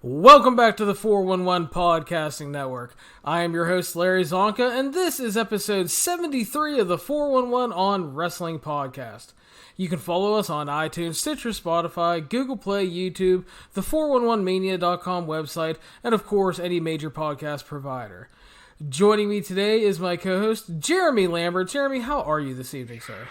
Welcome back to the 411 Podcasting Network. I am your host, Larry Csonka, and this is episode 73 of the 411 on Wrestling Podcast. You can follow us on iTunes, Stitcher, Spotify, Google Play, YouTube, the 411mania.com website, and of course, any major podcast provider. Joining me today is my co-host, Jeremy Lambert. Jeremy, how are you this evening, sir?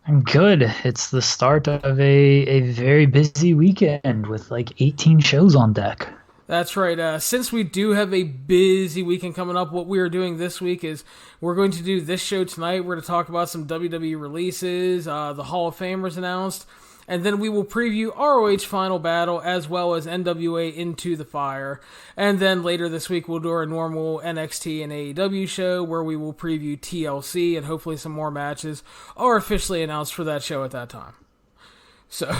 I'm good. It's the start of a very busy weekend with like 18 shows on deck. That's right. Since we do have a busy weekend coming up, what we are doing this week is we're going to do this show tonight. We're going to talk about some WWE releases. The Hall of Fame was announced. And then we will preview ROH Final Battle as well as NWA Into the Fire. And then later this week we'll do our normal NXT and AEW show where we will preview TLC and hopefully some more matches are officially announced for that show at that time. So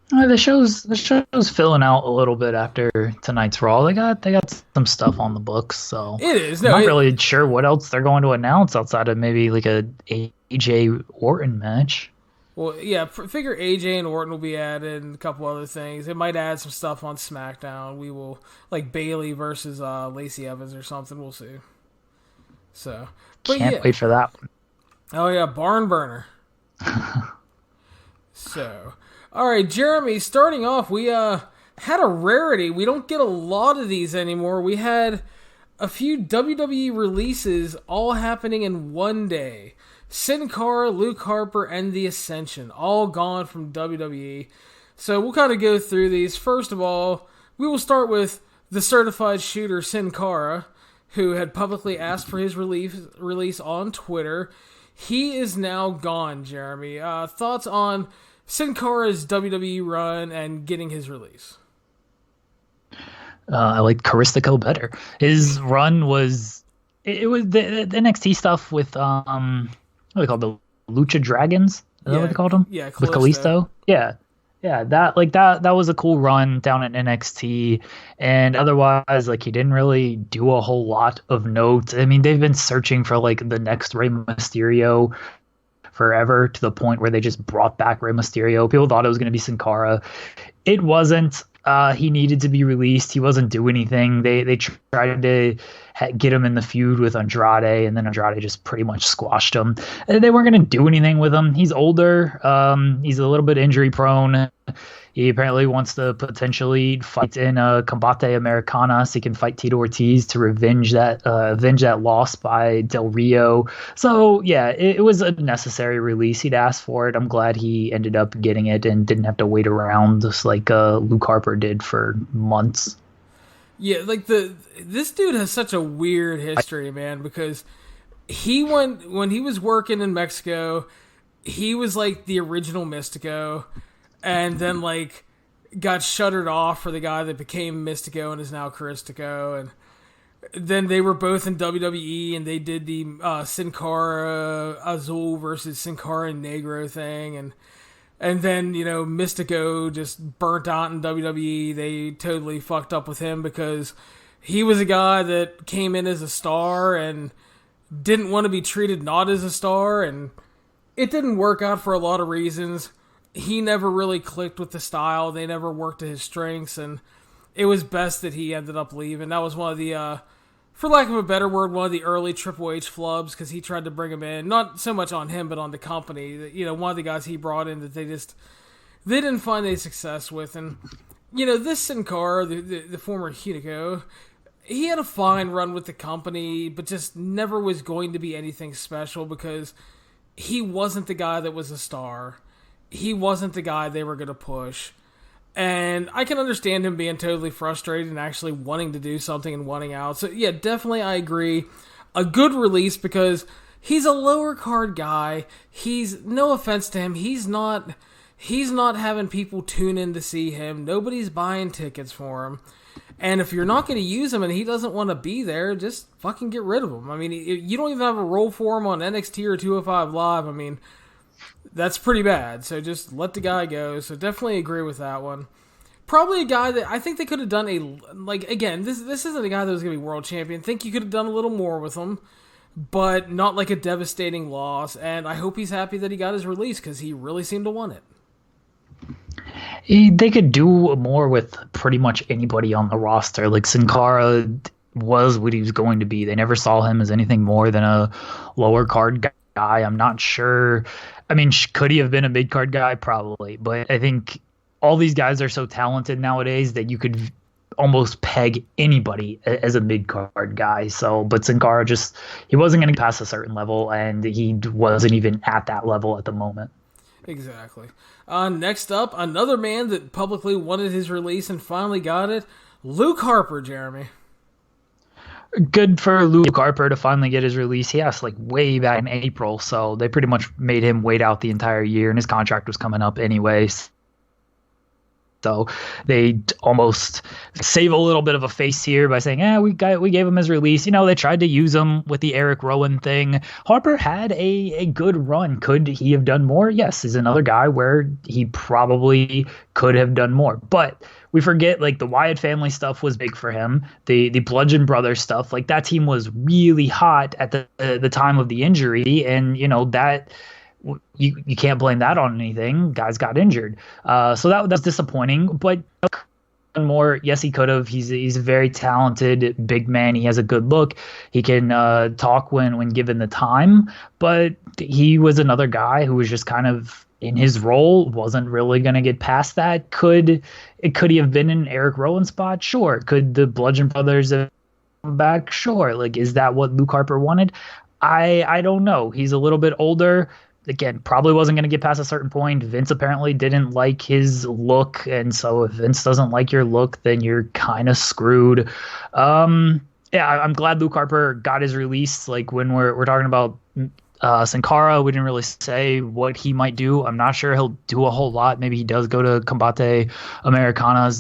the show's filling out a little bit after tonight's Raw. They got some stuff on the books, so it is. I'm not really sure what else they're going to announce outside of maybe like a AJ Orton match. Well, yeah, figure AJ and Orton will be added and a couple other things. It might add some stuff on SmackDown. We will, like Bayley versus Lacey Evans or something. We'll see. So, but Can't wait for that one. Oh, yeah, Barn Burner. So, all right, Jeremy, starting off, we had a rarity. We don't get a lot of these anymore. We had a few WWE releases all happening in one day. Sin Cara, Luke Harper, and The Ascension, all gone from WWE. So we'll kind of go through these. First of all, we will start with the certified shooter Sin Cara, who had publicly asked for his release on Twitter. He is now gone, Jeremy. Thoughts on Sin Cara's WWE run and getting his release? I like Caristico better. His run was... It was the NXT stuff with... what are they called? The Lucha Dragons? Is that what they called them? Yeah, with Kalisto. Yeah. That was a cool run down at NXT, and otherwise, like, he didn't really do a whole lot of note. I mean, they've been searching for like the next Rey Mysterio forever, to the point where they just brought back Rey Mysterio. People thought it was going to be Sin Cara. It wasn't. He needed to be released. He wasn't doing anything. They tried to get him in the feud with Andrade, and then Andrade just pretty much squashed him. They weren't going to do anything with him. He's older. He's a little bit injury prone. He apparently wants to potentially fight in Combate Americana, so he can fight Tito Ortiz to avenge that loss by Del Rio. So yeah, it was a necessary release. He'd asked for it. I'm glad he ended up getting it and didn't have to wait around just like Luke Harper did for months. Yeah, like this dude has such a weird history, man, because when he was working in Mexico, he was like the original Mystico, and then like got shuttered off for the guy that became Mystico and is now Caristico, and then they were both in WWE and they did the Sin Cara Azul versus Sin Cara Negro thing, and then, you know, Mystico just burnt out in WWE. They totally fucked up with him because he was a guy that came in as a star and didn't want to be treated not as a star, and it didn't work out for a lot of reasons. He never really clicked with the style. They never worked to his strengths, and it was best that he ended up leaving. That was one of the, for lack of a better word, one of the early Triple H flubs, because he tried to bring him in, not so much on him, but on the company. You know, one of the guys he brought in that they didn't find any success with. And, you know, this Sin Cara, the former Hideko, he had a fine run with the company, but just never was going to be anything special because he wasn't the guy that was a star. He wasn't the guy they were going to push. And I can understand him being totally frustrated and actually wanting to do something and wanting out. So, yeah, definitely I agree. A good release because he's a lower card guy. He's, no offense to him, he's not having people tune in to see him. Nobody's buying tickets for him. And if you're not going to use him and he doesn't want to be there, just fucking get rid of him. I mean, you don't even have a role for him on NXT or 205 Live. I mean, that's pretty bad. So just let the guy go. So definitely agree with that one. Probably a guy that I think they could have done again, this isn't a guy that was going to be world champion. I think you could have done a little more with him, but not like a devastating loss. And I hope he's happy that he got his release because he really seemed to want it. They could do more with pretty much anybody on the roster. Like Sin Cara was what he was going to be. They never saw him as anything more than a lower card guy. I'm not sure. I mean, could he have been a mid card guy? Probably. But I think all these guys are so talented nowadays that you could almost peg anybody as a mid card guy. So, but Sin Cara he wasn't going to pass a certain level, and he wasn't even at that level at the moment. Exactly. Next up, another man that publicly wanted his release and finally got it, Luke Harper, Jeremy. Good for Luke Harper to finally get his release. He asked like way back in April, so they pretty much made him wait out the entire year, and his contract was coming up anyways. So they almost save a little bit of a face here by saying, we gave him his release. You know, they tried to use him with the Eric Rowan thing. Harper had a good run. Could he have done more? Yes, he's another guy where he probably could have done more. But we forget, like, the Wyatt family stuff was big for him. The Bludgeon Brothers stuff, like, that team was really hot at the time of the injury. And, you know, that... You can't blame that on anything. Guys got injured. So that's disappointing. But more, yes, he could have. He's a very talented big man. He has a good look. He can talk when given the time. But he was another guy who was just kind of in his role, wasn't really going to get past that. Could he have been in Eric Rowan's spot? Sure. Could the Bludgeon Brothers have come back? Sure. Like, is that what Luke Harper wanted? I don't know. He's a little bit older. Again, probably wasn't going to get past a certain point. Vince apparently didn't like his look, and so if Vince doesn't like your look, then you're kind of screwed. I'm glad Luke Harper got his release. Like, when we're talking about Sin Cara, we didn't really say what he might do. I'm not sure he'll do a whole lot. Maybe he does go to Combate Americas.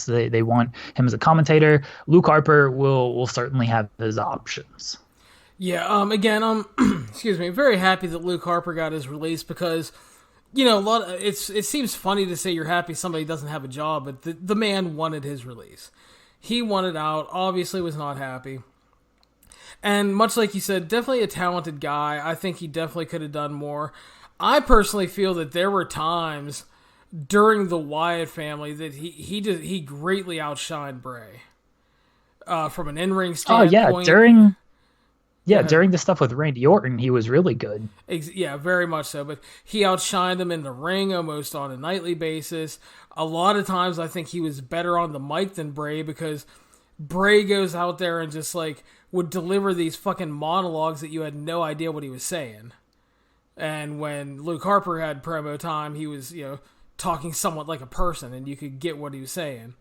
They want him as a commentator. Luke Harper will certainly have his options. Yeah, again, excuse me, very happy that Luke Harper got his release because, you know, it seems funny to say you're happy somebody doesn't have a job, but the man wanted his release. He wanted out, obviously was not happy. And much like you said, definitely a talented guy. I think he definitely could have done more. I personally feel that there were times during the Wyatt family that he greatly outshined Bray. From an in-ring standpoint. Oh, yeah, during the stuff with Randy Orton, he was really good. Yeah, very much so. But he outshined them in the ring almost on a nightly basis. A lot of times I think he was better on the mic than Bray because Bray goes out there and just like would deliver these fucking monologues that you had no idea what he was saying. And when Luke Harper had promo time, he was, you know, talking somewhat like a person and you could get what he was saying.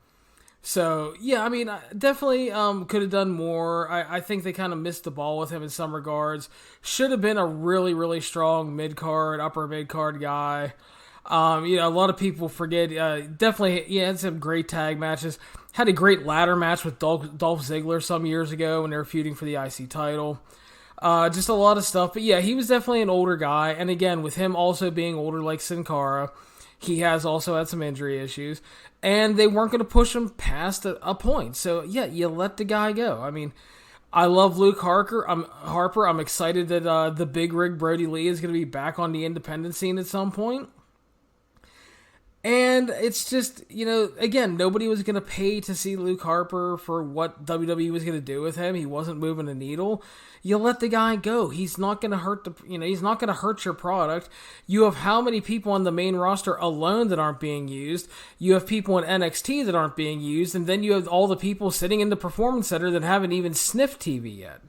So, yeah, I mean, definitely could have done more. I think they kind of missed the ball with him in some regards. Should have been a really, really strong mid-card, upper mid-card guy. You know, a lot of people forget. Definitely, he had some great tag matches. Had a great ladder match with Dolph Ziggler some years ago when they were feuding for the IC title. Just a lot of stuff. But, yeah, he was definitely an older guy. And, again, with him also being older like Sin Cara, he has also had some injury issues. And they weren't going to push him past a point. So, yeah, you let the guy go. I mean, I love Luke Harper. I'm excited that the Big Rig Brody Lee is going to be back on the independent scene at some point. And it's just, you know, again, nobody was going to pay to see Luke Harper for what WWE was going to do with him. He wasn't moving a needle. You let the guy go. He's not going to he's not going to hurt your product. You have how many people on the main roster alone that aren't being used? You have people in NXT that aren't being used, and then you have all the people sitting in the Performance Center that haven't even sniffed TV yet.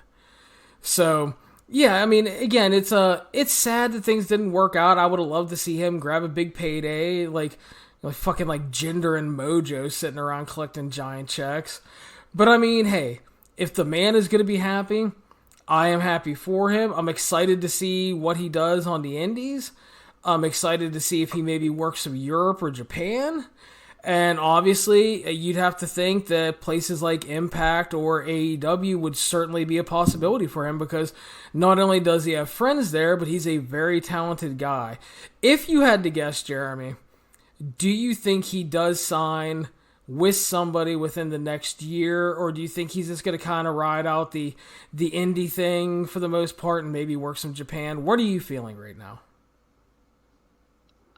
So, yeah, I mean, again, it's sad that things didn't work out. I would have loved to see him grab a big payday, like fucking like Jinder and Mojo sitting around collecting giant checks. But I mean, hey, if the man is going to be happy, I am happy for him. I'm excited to see what he does on the indies. I'm excited to see if he maybe works some Europe or Japan. And obviously, you'd have to think that places like Impact or AEW would certainly be a possibility for him because not only does he have friends there, but he's a very talented guy. If you had to guess, Jeremy, do you think he does sign with somebody within the next year, or do you think he's just going to kind of ride out the indie thing for the most part and maybe work some Japan? What are you feeling right now?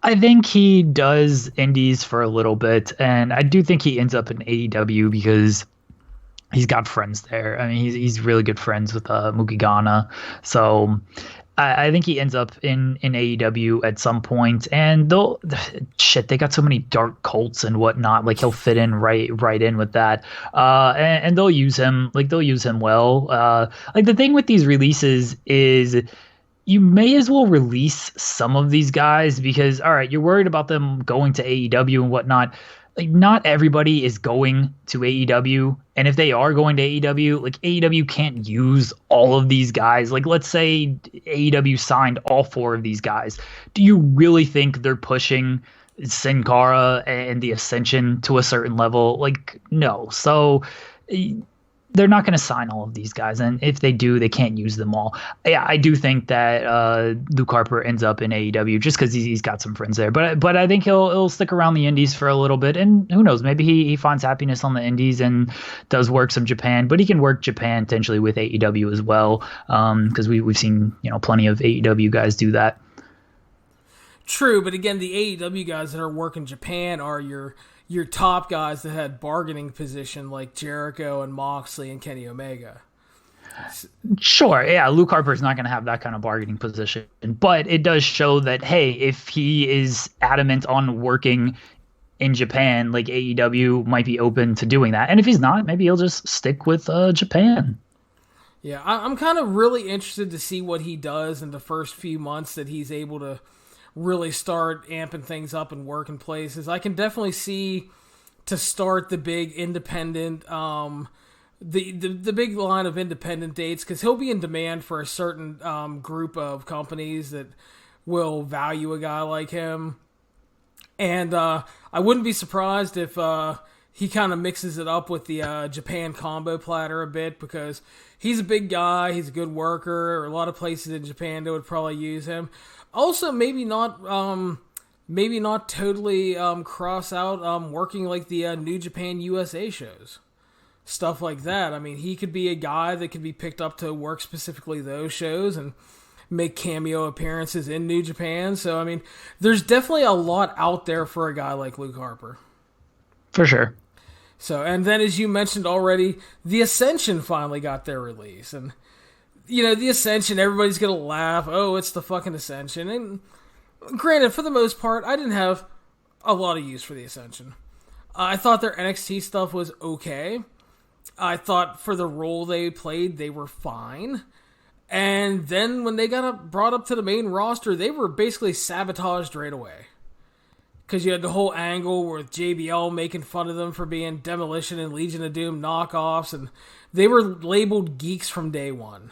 I think he does indies for a little bit, and I do think he ends up in AEW because he's got friends there. I mean, he's really good friends with Mookie Ghana, so I think he ends up in AEW at some point. And they got so many dark cults and whatnot. Like he'll fit in right in with that, and they'll use him. Like they'll use him well. Like the thing with these releases is, you may as well release some of these guys because, all right, you're worried about them going to AEW and whatnot. Like, not everybody is going to AEW. And if they are going to AEW, like, AEW can't use all of these guys. Like, let's say AEW signed all 4 of these guys. Do you really think they're pushing Sin Cara and the Ascension to a certain level? Like, no. So they're not going to sign all of these guys, and if they do, they can't use them all. Yeah, I do think that Luke Harper ends up in AEW just because he's got some friends there. But I think he'll stick around the Indies for a little bit, and who knows, maybe he finds happiness on the Indies and does work some Japan. But he can work Japan potentially with AEW as well, because we've seen plenty of AEW guys do that. True, but again, the AEW guys that are working Japan are your top guys that had bargaining position like Jericho and Moxley and Kenny Omega. Sure, yeah, Luke Harper's not going to have that kind of bargaining position, but it does show that, hey, if he is adamant on working in Japan, like AEW might be open to doing that. And if he's not, maybe he'll just stick with Japan. Yeah, I'm kind of really interested to see what he does in the first few months that he's able to really start amping things up and working places. I can definitely see, to start, the big independent, the big line of independent dates, because he'll be in demand for a certain group of companies that will value a guy like him. And I wouldn't be surprised if he kind of mixes it up with the Japan combo platter a bit, because he's a big guy, he's a good worker. A lot of places in Japan that would probably use him. Also, maybe not totally cross out working like the New Japan USA shows. Stuff like that. I mean, he could be a guy that could be picked up to work specifically those shows and make cameo appearances in New Japan. So, I mean, there's definitely a lot out there for a guy like Luke Harper. For sure. So, and then as you mentioned already, the Ascension finally got their release. And the Ascension, everybody's going to laugh. Oh, it's the fucking Ascension. And granted, for the most part, I didn't have a lot of use for the Ascension. I thought their NXT stuff was okay. I thought for the role they played, they were fine. And then when they got brought up to the main roster, they were basically sabotaged right away. Because you had the whole angle with JBL making fun of them for being Demolition and Legion of Doom knockoffs. And they were labeled geeks from day one.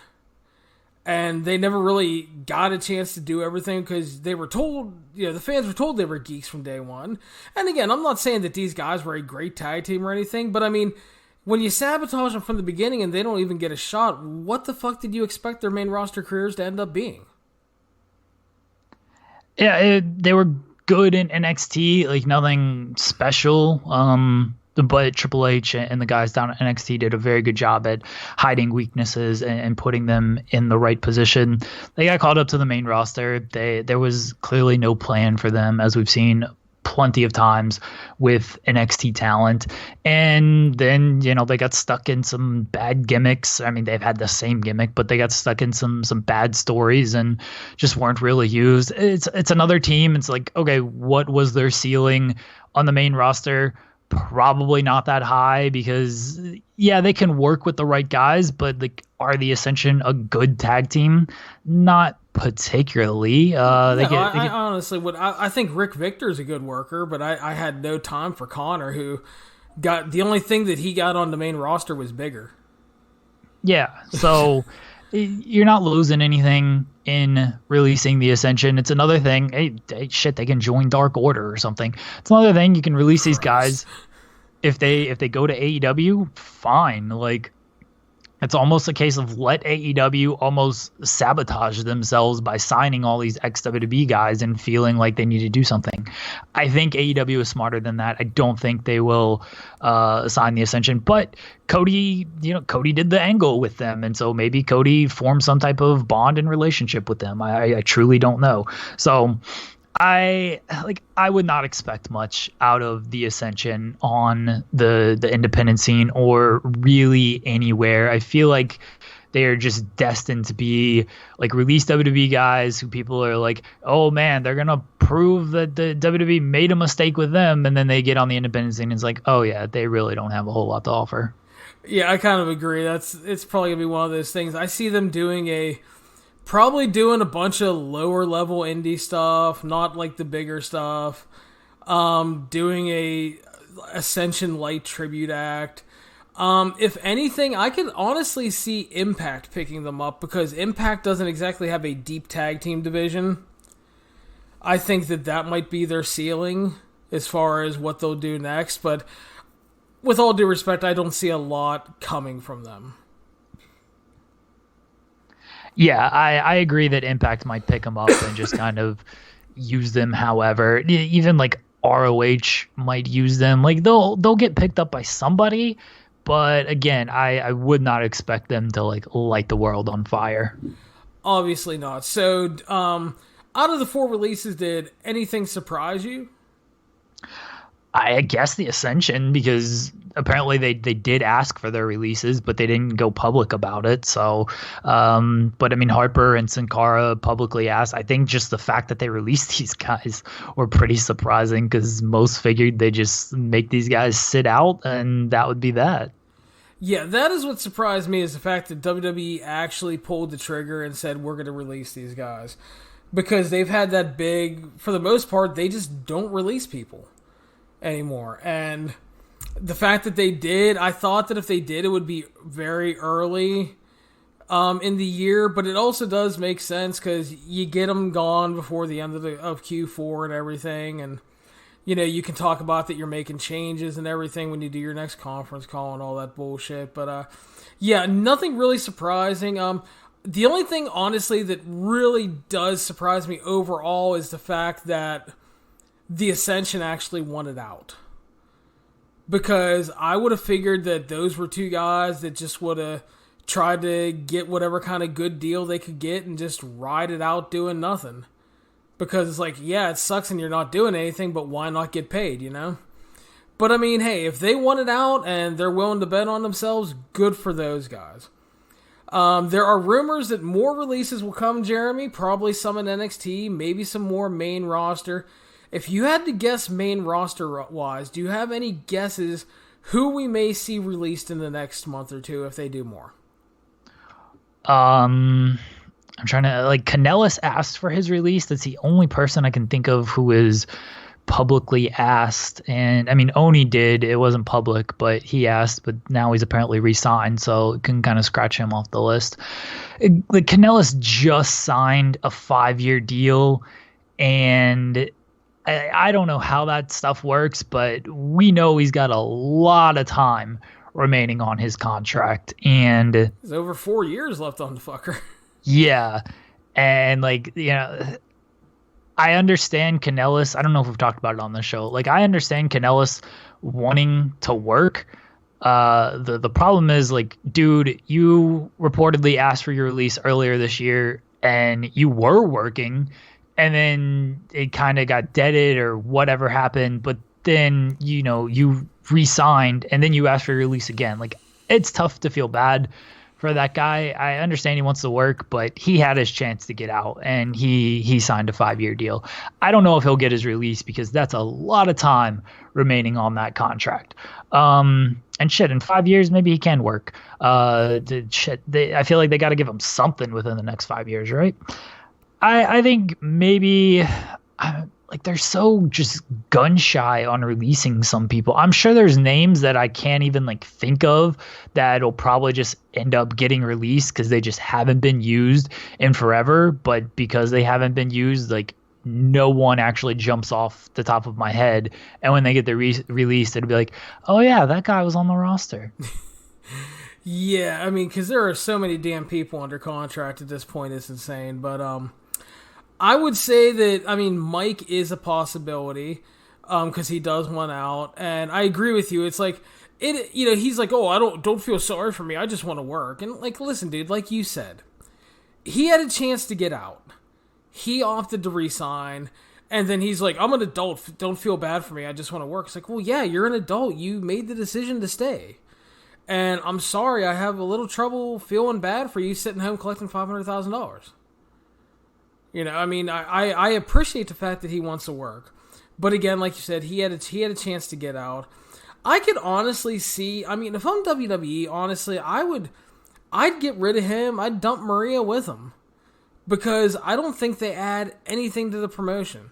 And they never really got a chance to do everything because they were told, the fans were told they were geeks from day one. And again, I'm not saying that these guys were a great tag team or anything, but I mean, when you sabotage them from the beginning and they don't even get a shot, what the fuck did you expect their main roster careers to end up being? Yeah, they were good in NXT, like nothing special. But Triple H and the guys down at NXT did a very good job at hiding weaknesses and putting them in the right position. They got called up to the main roster. There was clearly no plan for them, as we've seen plenty of times with NXT talent. And then, they got stuck in some bad gimmicks. I mean, they've had the same gimmick, but they got stuck in some bad stories and just weren't really used. It's another team. It's like, okay, what was their ceiling on the main roster? Probably not that high because, yeah, they can work with the right guys, but like, are the Ascension a good tag team? Not particularly. I honestly would. I think Rick Victor's a good worker, but I had no time for Connor, who got the only thing that he got on the main roster was bigger. Yeah, so you're not losing anything in releasing the Ascension. It's another thing. Hey, shit, they can join Dark Order or something. It's another thing. You can release these guys if they go to AEW. Fine, like. It's almost a case of let AEW almost sabotage themselves by signing all these ex-WWE guys and feeling like they need to do something. I think AEW is smarter than that. I don't think they will sign the Ascension. But Cody did the angle with them, and so maybe Cody formed some type of bond and relationship with them. I truly don't know. So I would not expect much out of the Ascension on the independent scene or really anywhere. I feel like they are just destined to be like release WWE guys who people are like, oh man, they're gonna prove that the WWE made a mistake with them, and then they get on the independent scene and it's like, oh yeah, they really don't have a whole lot to offer. Yeah, I kind of agree. It's probably gonna be one of those things. I see them probably doing a bunch of lower level indie stuff, not like the bigger stuff. Doing a Ascension Light tribute act. If anything, I could honestly see Impact picking them up because Impact doesn't exactly have a deep tag team division. I think that might be their ceiling as far as what they'll do next, but with all due respect, I don't see a lot coming from them. Yeah, I agree that Impact might pick them up and just kind of use them however. Even like ROH might use them. Like they'll get picked up by somebody, but again, I would not expect them to like light the world on fire. Obviously not. So, out of the 4 releases, did anything surprise you? I guess the Ascension, because apparently they did ask for their releases, but they didn't go public about it. So, but I mean, Harper and Sin Cara publicly asked. I think just the fact that they released these guys were pretty surprising because most figured they just make these guys sit out and that would be that. Yeah, that is what surprised me is the fact that WWE actually pulled the trigger and said, we're going to release these guys. Because they've had that big, for the most part, they just don't release people anymore. And the fact that they did, I thought that if they did, it would be very early in the year, but it also does make sense because you get them gone before the end of Q4 and everything, and you can talk about that you're making changes and everything when you do your next conference call and all that bullshit. But yeah, nothing really surprising. The only thing, honestly, that really does surprise me overall is the fact that the Ascension actually won it out. Because I would have figured that those were 2 guys that just would have tried to get whatever kind of good deal they could get and just ride it out doing nothing. Because it's like, yeah, it sucks and you're not doing anything, but why not get paid, But I mean, hey, if they won it out and they're willing to bet on themselves, good for those guys. There are rumors that more releases will come, Jeremy. Probably some in NXT, maybe some more main roster. If you had to guess main roster-wise, do you have any guesses who we may see released in the next month or two if they do more? I'm trying to, like, Kanellis asked for his release. That's the only person I can think of who is publicly asked. And, I mean, Oni did. It wasn't public, but he asked. But now he's apparently re-signed, so it can kind of scratch him off the list. Like, Kanellis just signed a 5-year deal, and I don't know how that stuff works, but we know he's got a lot of time remaining on his contract. And there's over 4 years left on the fucker. Yeah. And, like, I understand Kanellis. I don't know if we've talked about it on the show. Like, I understand Kanellis wanting to work. The problem is, like, dude, you reportedly asked for your release earlier this year, and you were working, and then it kind of got deaded or whatever happened, but then, you re-signed, and then you asked for your release again. Like, it's tough to feel bad for that guy. I understand he wants to work, but he had his chance to get out, and he signed a 5-year deal. I don't know if he'll get his release because that's a lot of time remaining on that contract. And shit, in 5 years, maybe he can work. I feel like they got to give him something within the next 5 years, right? I think maybe like they're so just gun shy on releasing some people. I'm sure there's names that I can't even like think of that'll probably just end up getting released because they just haven't been used in forever. But because they haven't been used, like no one actually jumps off the top of my head. And when they get the released, it'll be like, oh yeah, that guy was on the roster. Yeah, I mean, because there are so many damn people under contract at this point, it's insane. But I would say that, I mean, Mike is a possibility because he does want out, and I agree with you. It's like he's like, oh, I don't feel sorry for me. I just want to work. And like, listen, dude, like you said, he had a chance to get out. He opted to resign. And then he's like, I'm an adult. Don't feel bad for me. I just want to work. It's like, well, yeah, you're an adult. You made the decision to stay. And I'm sorry, I have a little trouble feeling bad for you sitting home collecting $500,000. You know, I mean, I appreciate the fact that he wants to work. But again, like you said, he had a chance to get out. I could honestly see, I mean, if I'm WWE, honestly, I'd get rid of him. I'd dump Maria with him. Because I don't think they add anything to the promotion.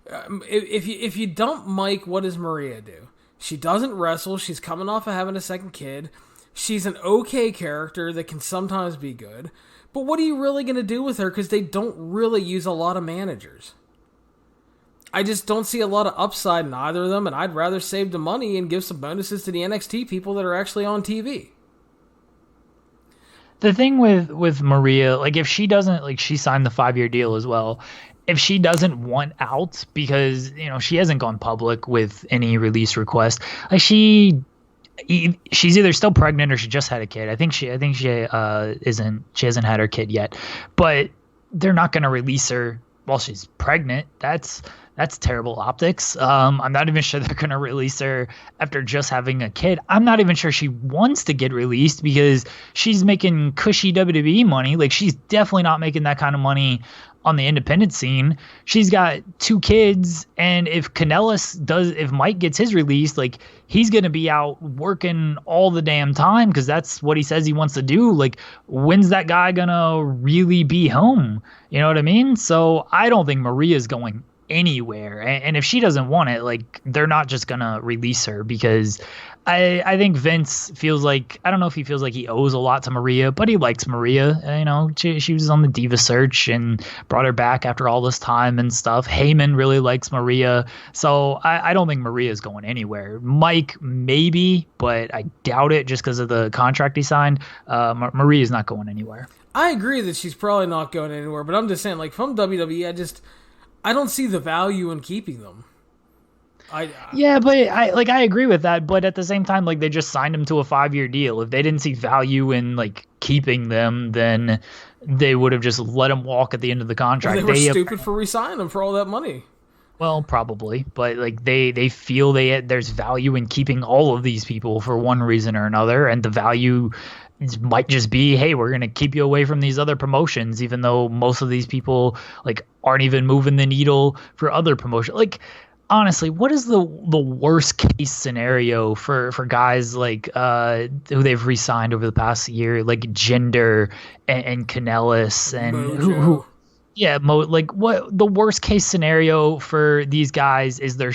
If you dump Mike, what does Maria do? She doesn't wrestle. She's coming off of having a second kid. She's an okay character that can sometimes be good. But what are you really going to do with her? Because they don't really use a lot of managers. I just don't see a lot of upside in either of them, and I'd rather save the money and give some bonuses to the NXT people that are actually on TV. The thing with Maria, like if she doesn't, like she signed the 5-year deal as well. If she doesn't want out because, you know, she hasn't gone public with any release request, like she's either still pregnant or she just had a kid. I think she hasn't had her kid yet, but they're not going to release her while she's pregnant. That's terrible optics. I'm not even sure they're going to release her after just having a kid. I'm not even sure she wants to get released because she's making cushy WWE money. Like she's definitely not making that kind of money on the independent scene. She's got 2 kids, and if Mike gets his release, like he's going to be out working all the damn time because that's what he says he wants to do. Like when's that guy going to really be home? You know what I mean? So I don't think Maria's going anywhere. And if she doesn't want it, like they're not just going to release her because I think Vince feels like, I don't know if he feels like he owes a lot to Maria, but he likes Maria. You know, she was on the Diva search and brought her back after all this time and stuff. Heyman really likes Maria. So I don't think Maria's going anywhere. Mike, maybe, but I doubt it just because of the contract he signed. Maria's not going anywhere. I agree that she's probably not going anywhere, but I'm just saying, like, from WWE, I don't see the value in keeping them. Yeah, but I agree with that, but at the same time, like they just signed him to a 5-year deal. If they didn't see value in like keeping them, then they would have just let him walk at the end of the contract. Well, they were stupid for re-signing him for all that money. Well, probably, but like they feel there's value in keeping all of these people for one reason or another, and the value might just be, hey, we're going to keep you away from these other promotions, even though most of these people like aren't even moving the needle for other promotions. Like, honestly, what is the worst case scenario for guys like who they've re-signed over the past year, like Jinder and Kanellis and who like what the worst case scenario for these guys is their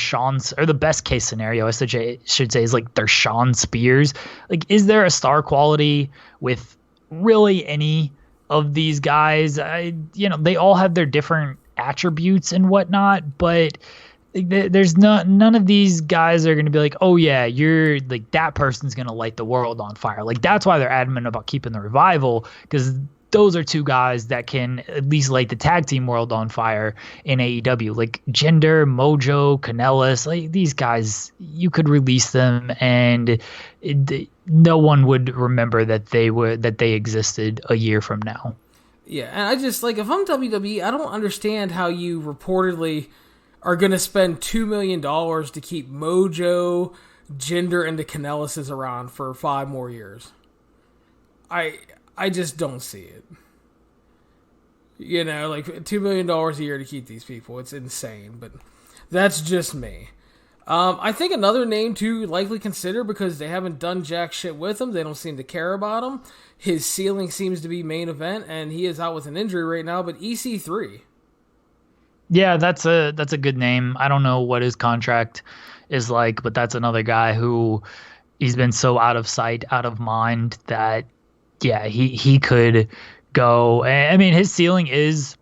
or the best case scenario I should say is like their Shawn Spears. Like, is there a star quality with really any of these guys? They all have their different attributes and whatnot, but there's none of these guys are going to be like, oh yeah, you're like that person's going to light the world on fire. Like that's why they're adamant about keeping the Revival, because those are 2 guys that can at least light the tag team world on fire in AEW. Like Jinder, Mojo, Kanellis, like these guys, you could release them and no one would remember that they existed a year from now. Yeah, and I just like, if I'm WWE, I don't understand how you reportedly are going to spend $2 million to keep Mojo, Jinder, and the Kanellises around for 5 more years. I just don't see it. You know, like $2 million a year to keep these people. It's insane, but that's just me. I think another name to likely consider, because they haven't done jack shit with him. They don't seem to care about him. His ceiling seems to be main event, and he is out with an injury right now, but EC3. Yeah, that's a good name. I don't know what his contract is like, but that's another guy who he's been so out of sight, out of mind that, yeah, he could go. I mean, his ceiling is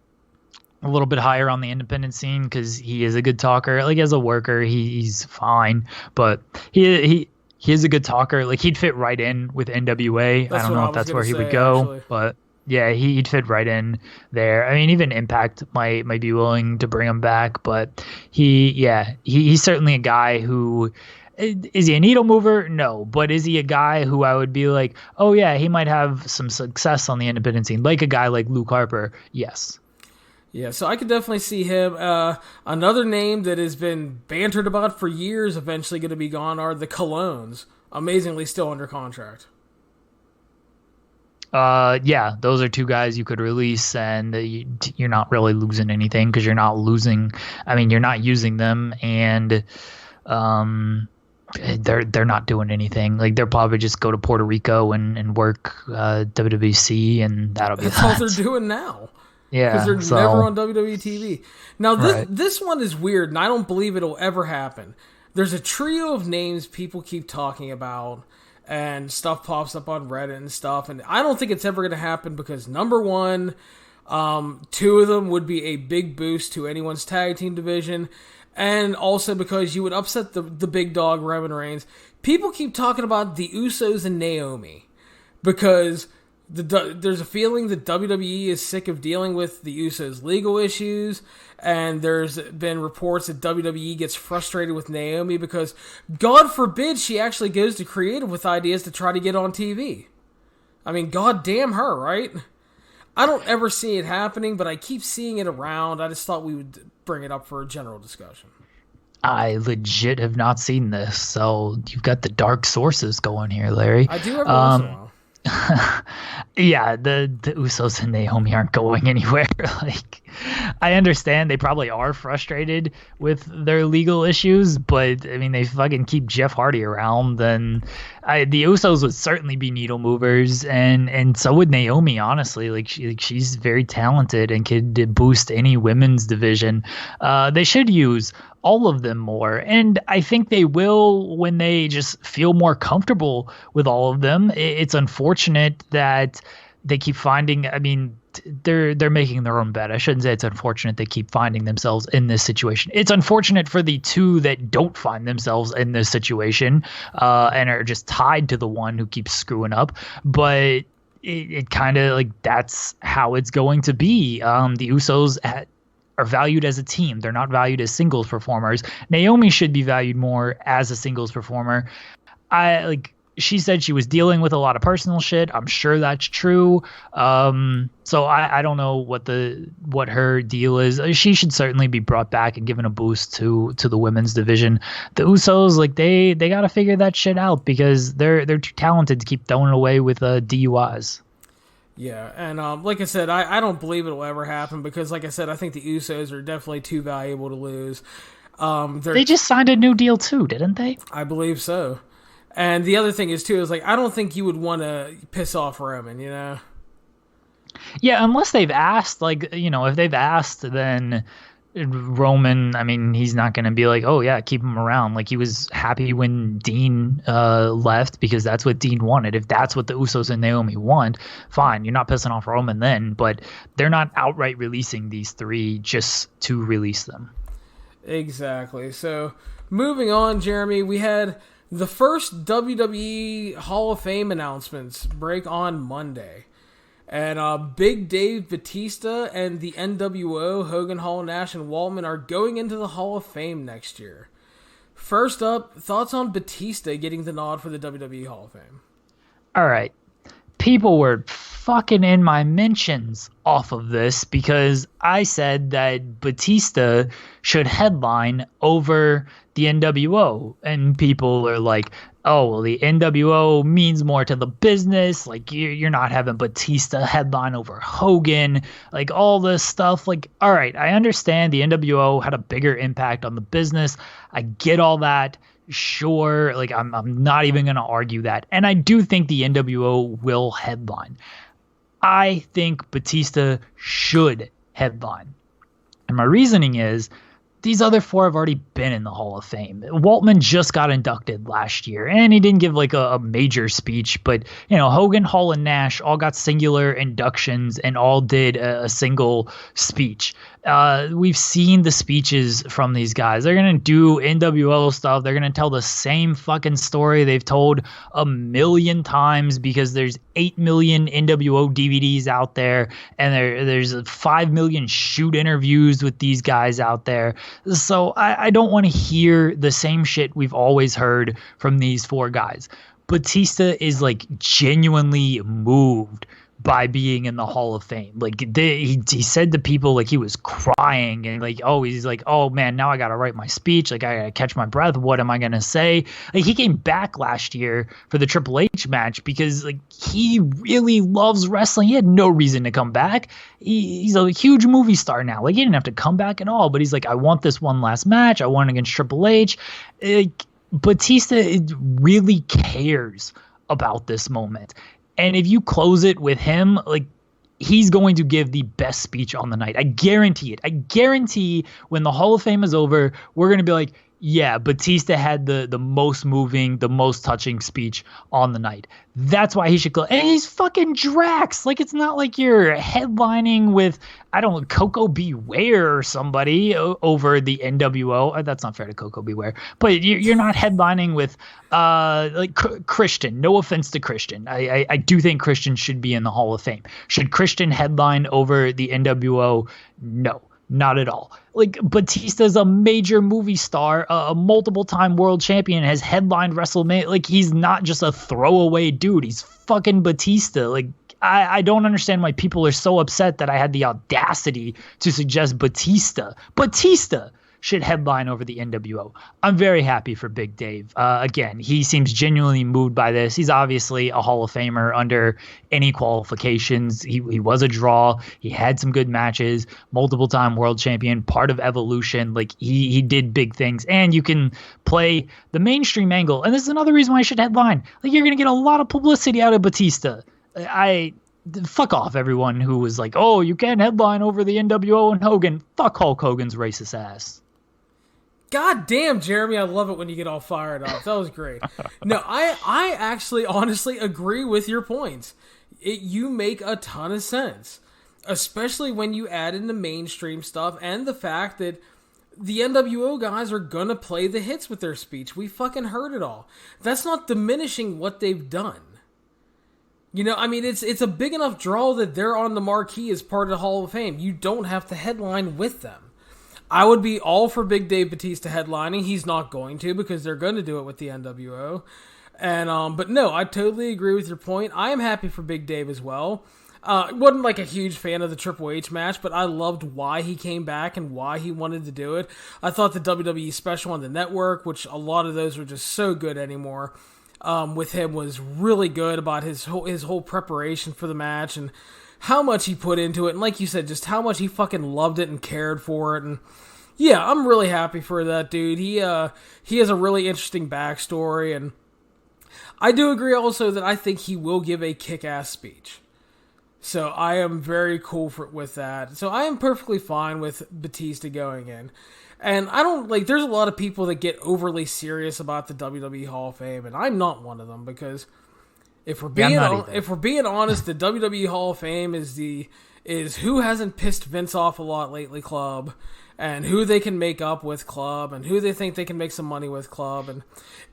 a little bit higher on the independent scene because he is a good talker. Like as a worker, he's fine, but he is a good talker. Like he'd fit right in with NWA. I don't know if that's where he would go, actually. But yeah, he'd fit right in there. I mean, even Impact might be willing to bring him back, but he's certainly a guy who. Is he a needle mover? No. But is he a guy who I would be like, oh, yeah, he might have some success on the independent scene, like a guy like Luke Harper? Yes. Yeah, so I could definitely see him. Another name that has been bantered about for years, eventually going to be gone, are the Colognes. Amazingly still under contract. Yeah, those are two guys you could release, and you're not really losing anything because you're not losing. I mean, you're not using them, and they're not doing anything. Like, they'll probably just go to Puerto Rico and work WWC, and that'll be That's all they're doing now. Yeah, because they're never on WWE TV. Now, this one is weird, and I don't believe it'll ever happen. There's a trio of names people keep talking about, and stuff pops up on Reddit and stuff, and I don't think it's ever going to happen because, number one, two of them would be a big boost to anyone's tag team division, and also because you would upset the big dog, Roman Reigns. People keep talking about the Usos and Naomi because there's a feeling that WWE is sick of dealing with the Usos' legal issues, and there's been reports that WWE gets frustrated with Naomi because, God forbid, she actually goes to creative with ideas to try to get on TV. I mean, God damn her, right? I don't ever see it happening, but I keep seeing it around. I just thought we would bring it up for a general discussion. I legit have not seen this, so you've got the dark sources going here, Larry. I do every once in a while. Yeah, the Usos and Naomi aren't going anywhere. Like, I understand they probably are frustrated with their legal issues, but I mean, they fucking keep Jeff Hardy around, then the Usos would certainly be needle movers, and so would Naomi. Honestly, she's very talented and could boost any women's division. They should use all of them more, and I think they will when they just feel more comfortable with all of them. It's unfortunate that they keep finding, I mean, they're making their own bed. I shouldn't say it's unfortunate they keep finding themselves in this situation. It's unfortunate for the two that don't find themselves in this situation and are just tied to the one who keeps screwing up, but it kind of, like, that's how it's going to be. The Usos are valued as a team. They're not valued as singles performers. Naomi should be valued more as a singles performer. She said she was dealing with a lot of personal shit. I'm sure that's true. So I don't know what her deal is. She should certainly be brought back and given a boost to the women's division. The Usos, like, they got to figure that shit out because they're too talented to keep throwing away with DUIs. Yeah, and like I said, I don't believe it'll ever happen because, like I said, I think the Usos are definitely too valuable to lose. They just signed a new deal too, didn't they? I believe so. And the other thing is, too, is, like, I don't think you would want to piss off Roman, you know? Yeah, unless they've asked, like, you know, if they've asked, then Roman, I mean, he's not going to be like, oh, yeah, keep him around. Like, he was happy when Dean left because that's what Dean wanted. If that's what the Usos and Naomi want, fine. You're not pissing off Roman then, but they're not outright releasing these three just to release them. Exactly. So, moving on, Jeremy, we had the first WWE Hall of Fame announcements break on Monday. And Big Dave Batista and the NWO, Hogan, Hall, Nash, and Waltman are going into the Hall of Fame next year. First up, thoughts on Batista getting the nod for the WWE Hall of Fame? All right. People were fucking in my mentions off of this because I said that Batista should headline over the NWO, and people are like, oh, well, the NWO means more to the business. Like, you're not having Batista headline over Hogan, like, all this stuff. Like, all right, I understand the NWO had a bigger impact on the business. I get all that. Sure, like, I'm not even going to argue that. And I do think the NWO will headline. I think Batista should headline. And my reasoning is, these other four have already been in the Hall of Fame. Waltman just got inducted last year, and he didn't give like a major speech, but, you know, Hogan, Hall, and Nash all got singular inductions and all did a single speech. We've seen the speeches from these guys. They're going to do NWO stuff. They're going to tell the same fucking story they've told a million times because there's 8 million NWO DVDs out there, and there's 5 million shoot interviews with these guys out there. So I don't want to hear the same shit we've always heard from these four guys. Batista is, like, genuinely moved by being in the Hall of Fame. Like he said to people, like, he was crying and like, oh, he's like, oh man, now I got to write my speech. Like, I got to catch my breath. What am I going to say? Like, he came back last year for the Triple H match because like he really loves wrestling. He had no reason to come back. He's a huge movie star now. Like, he didn't have to come back at all, but he's like, I want this one last match. I want it against Triple H. Batista really cares about this moment. And if you close it with him, like, he's going to give the best speech on the night. I guarantee it. I guarantee when the Hall of Fame is over, we're going to be like, yeah, Batista had the most moving, the most touching speech on the night. That's why he should go. And he's fucking Drax. Like, it's not like you're headlining with, I don't know, Coco Beware or somebody over the NWO. That's not fair to Coco Beware. But you're not headlining with like Christian. No offense to Christian. I do think Christian should be in the Hall of Fame. Should Christian headline over the NWO? No. Not at all. Like, Batista's a major movie star, a multiple-time world champion, has headlined WrestleMania. Like, he's not just a throwaway dude. He's fucking Batista. Like, I don't understand why people are so upset that I had the audacity to suggest Batista. Batista should headline over the NWO. I'm very happy for Big Dave. Again, he seems genuinely moved by this. He's obviously a Hall of Famer under any qualifications. He was a draw. He had some good matches, multiple-time world champion, part of Evolution. Like, he did big things. And you can play the mainstream angle. And this is another reason why I should headline. Like, you're going to get a lot of publicity out of Batista. Fuck off, everyone who was like, oh, you can't headline over the NWO and Hogan. Fuck Hulk Hogan's racist ass. God damn, Jeremy, I love it when you get all fired up. That was great. No, I actually honestly agree with your points. You make a ton of sense, especially when you add in the mainstream stuff and the fact that the NWO guys are going to play the hits with their speech. We fucking heard it all. That's not diminishing what they've done. You know, I mean, it's a big enough draw that they're on the marquee as part of the Hall of Fame. You don't have to headline with them. I would be all for Big Dave Batista headlining. He's not going to because they're going to do it with the NWO. And but no, I totally agree with your point. I am happy for Big Dave as well. Wasn't like a huge fan of the Triple H match, but I loved why he came back and why he wanted to do it. I thought the WWE special on the network, which a lot of those are just so good anymore, with him was really good about his whole preparation for the match and how much he put into it, and like you said, just how much he fucking loved it and cared for it, and yeah, I'm really happy for that dude. He has a really interesting backstory, and I do agree also that I think he will give a kick-ass speech. So I am very cool with that. So I am perfectly fine with Batista going in. And I don't, like, there's a lot of people that get overly serious about the WWE Hall of Fame, and I'm not one of them, because if we're being honest, the WWE Hall of Fame is who hasn't pissed Vince off a lot lately club, and who they can make up with club, and who they think they can make some money with club, and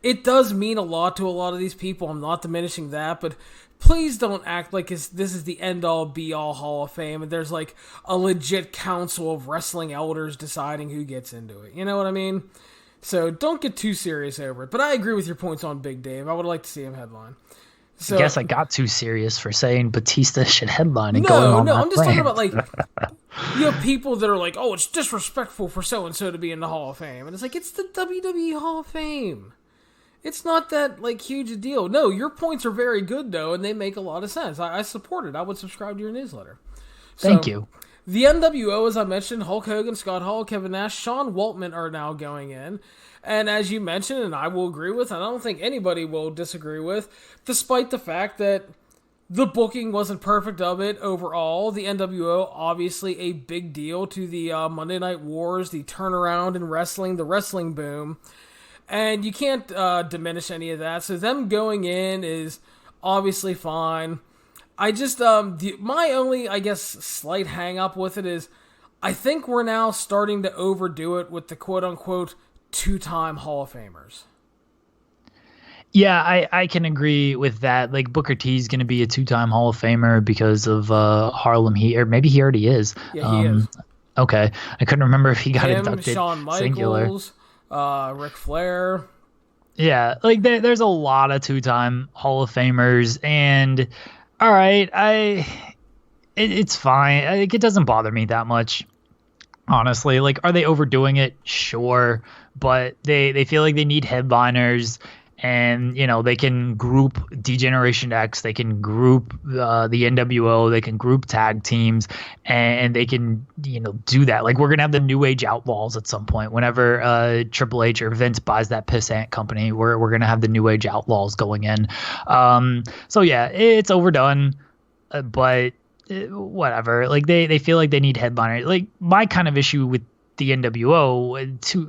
it does mean a lot to a lot of these people. I'm not diminishing that, but please don't act like this is the end-all, be-all Hall of Fame, and there's like a legit council of wrestling elders deciding who gets into it. You know what I mean? So don't get too serious over it. But I agree with your points on Big Dave. I would like to see him headline. So, I guess I got too serious for saying Batista should headline and going on that I'm just rant. talking about, like, you have people that are like, oh, it's disrespectful for so-and-so to be in the Hall of Fame. And it's like, it's the WWE Hall of Fame. It's not that, like, huge a deal. No, your points are very good, though, and they make a lot of sense. I support it. I would subscribe to your newsletter. Thank you. The NWO, as I mentioned, Hulk Hogan, Scott Hall, Kevin Nash, Sean Waltman are now going in. And as you mentioned, and I will agree with, and I don't think anybody will disagree with, despite the fact that the booking wasn't perfect of it overall, the NWO, obviously a big deal to the Monday Night Wars, the turnaround in wrestling, the wrestling boom. And you can't diminish any of that. So them going in is obviously fine. I just, my only, I guess, slight hang-up with it is I think we're now starting to overdo it with the quote-unquote two-time Hall of Famers. Yeah, I can agree with that. Like, Booker T is going to be a two-time Hall of Famer because of Harlem Heat, or maybe he already is. Yeah, he is. Okay. I couldn't remember if he got inducted. Shawn Michaels, singular. Ric Flair. Yeah, like there's a lot of two-time Hall of Famers, and all right, it's fine. It doesn't bother me that much. Honestly, like, are they overdoing it? Sure, but they feel like they need headliners, and they can group D-Generation X, they can group the NWO, they can group tag teams, and they can do that. Like, we're gonna have the New Age Outlaws at some point. Whenever Triple H or Vince buys that pissant company, we're gonna have the New Age Outlaws going in. So yeah, it's overdone, but whatever. Like, they feel like they need headliners. Like, my kind of issue with the NWO,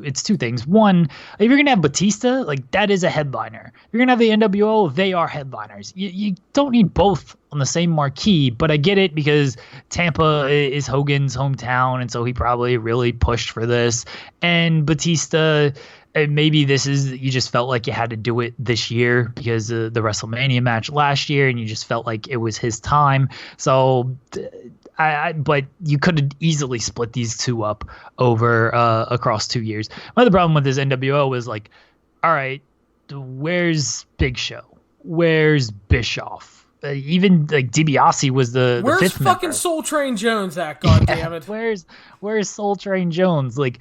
it's two things. One, if you're gonna have Batista, like, that is a headliner. If you're gonna have the NWO, they are headliners. You don't need both on the same marquee, but I get it because Tampa is Hogan's hometown, and so he probably really pushed for this. And Batista, maybe this is, you just felt like you had to do it this year because of the WrestleMania match last year, and you just felt like it was his time. So but you could have easily split these two up over across 2 years. My other problem with this NWO was like, all right, where's Big Show? Where's Bischoff? Even like DiBiase was the fifth fucking member. Soul Train Jones at? God damn it! Where's Soul Train Jones? Like,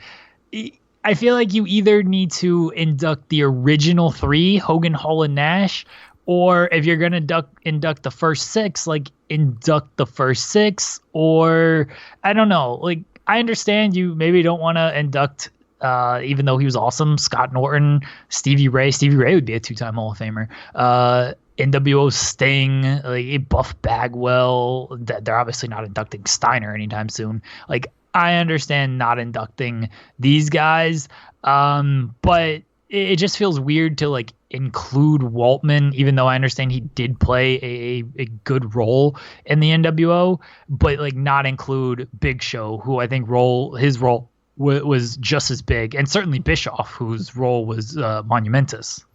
I feel like you either need to induct the original three, Hogan, Hall, and Nash, or if you're going to induct the first six, like, induct the first six, or I don't know. Like, I understand you maybe don't want to induct, even though he was awesome, Scott Norton, Stevie Ray. Stevie Ray would be a 2-time Hall of Famer. NWO Sting, like Buff Bagwell. They're obviously not inducting Steiner anytime soon. Like, I understand not inducting these guys, but it just feels weird to like include Waltman, even though I understand he did play a good role in the NWO, but like not include Big Show, who I think his role was just as big, and certainly Bischoff, whose role was monumentous.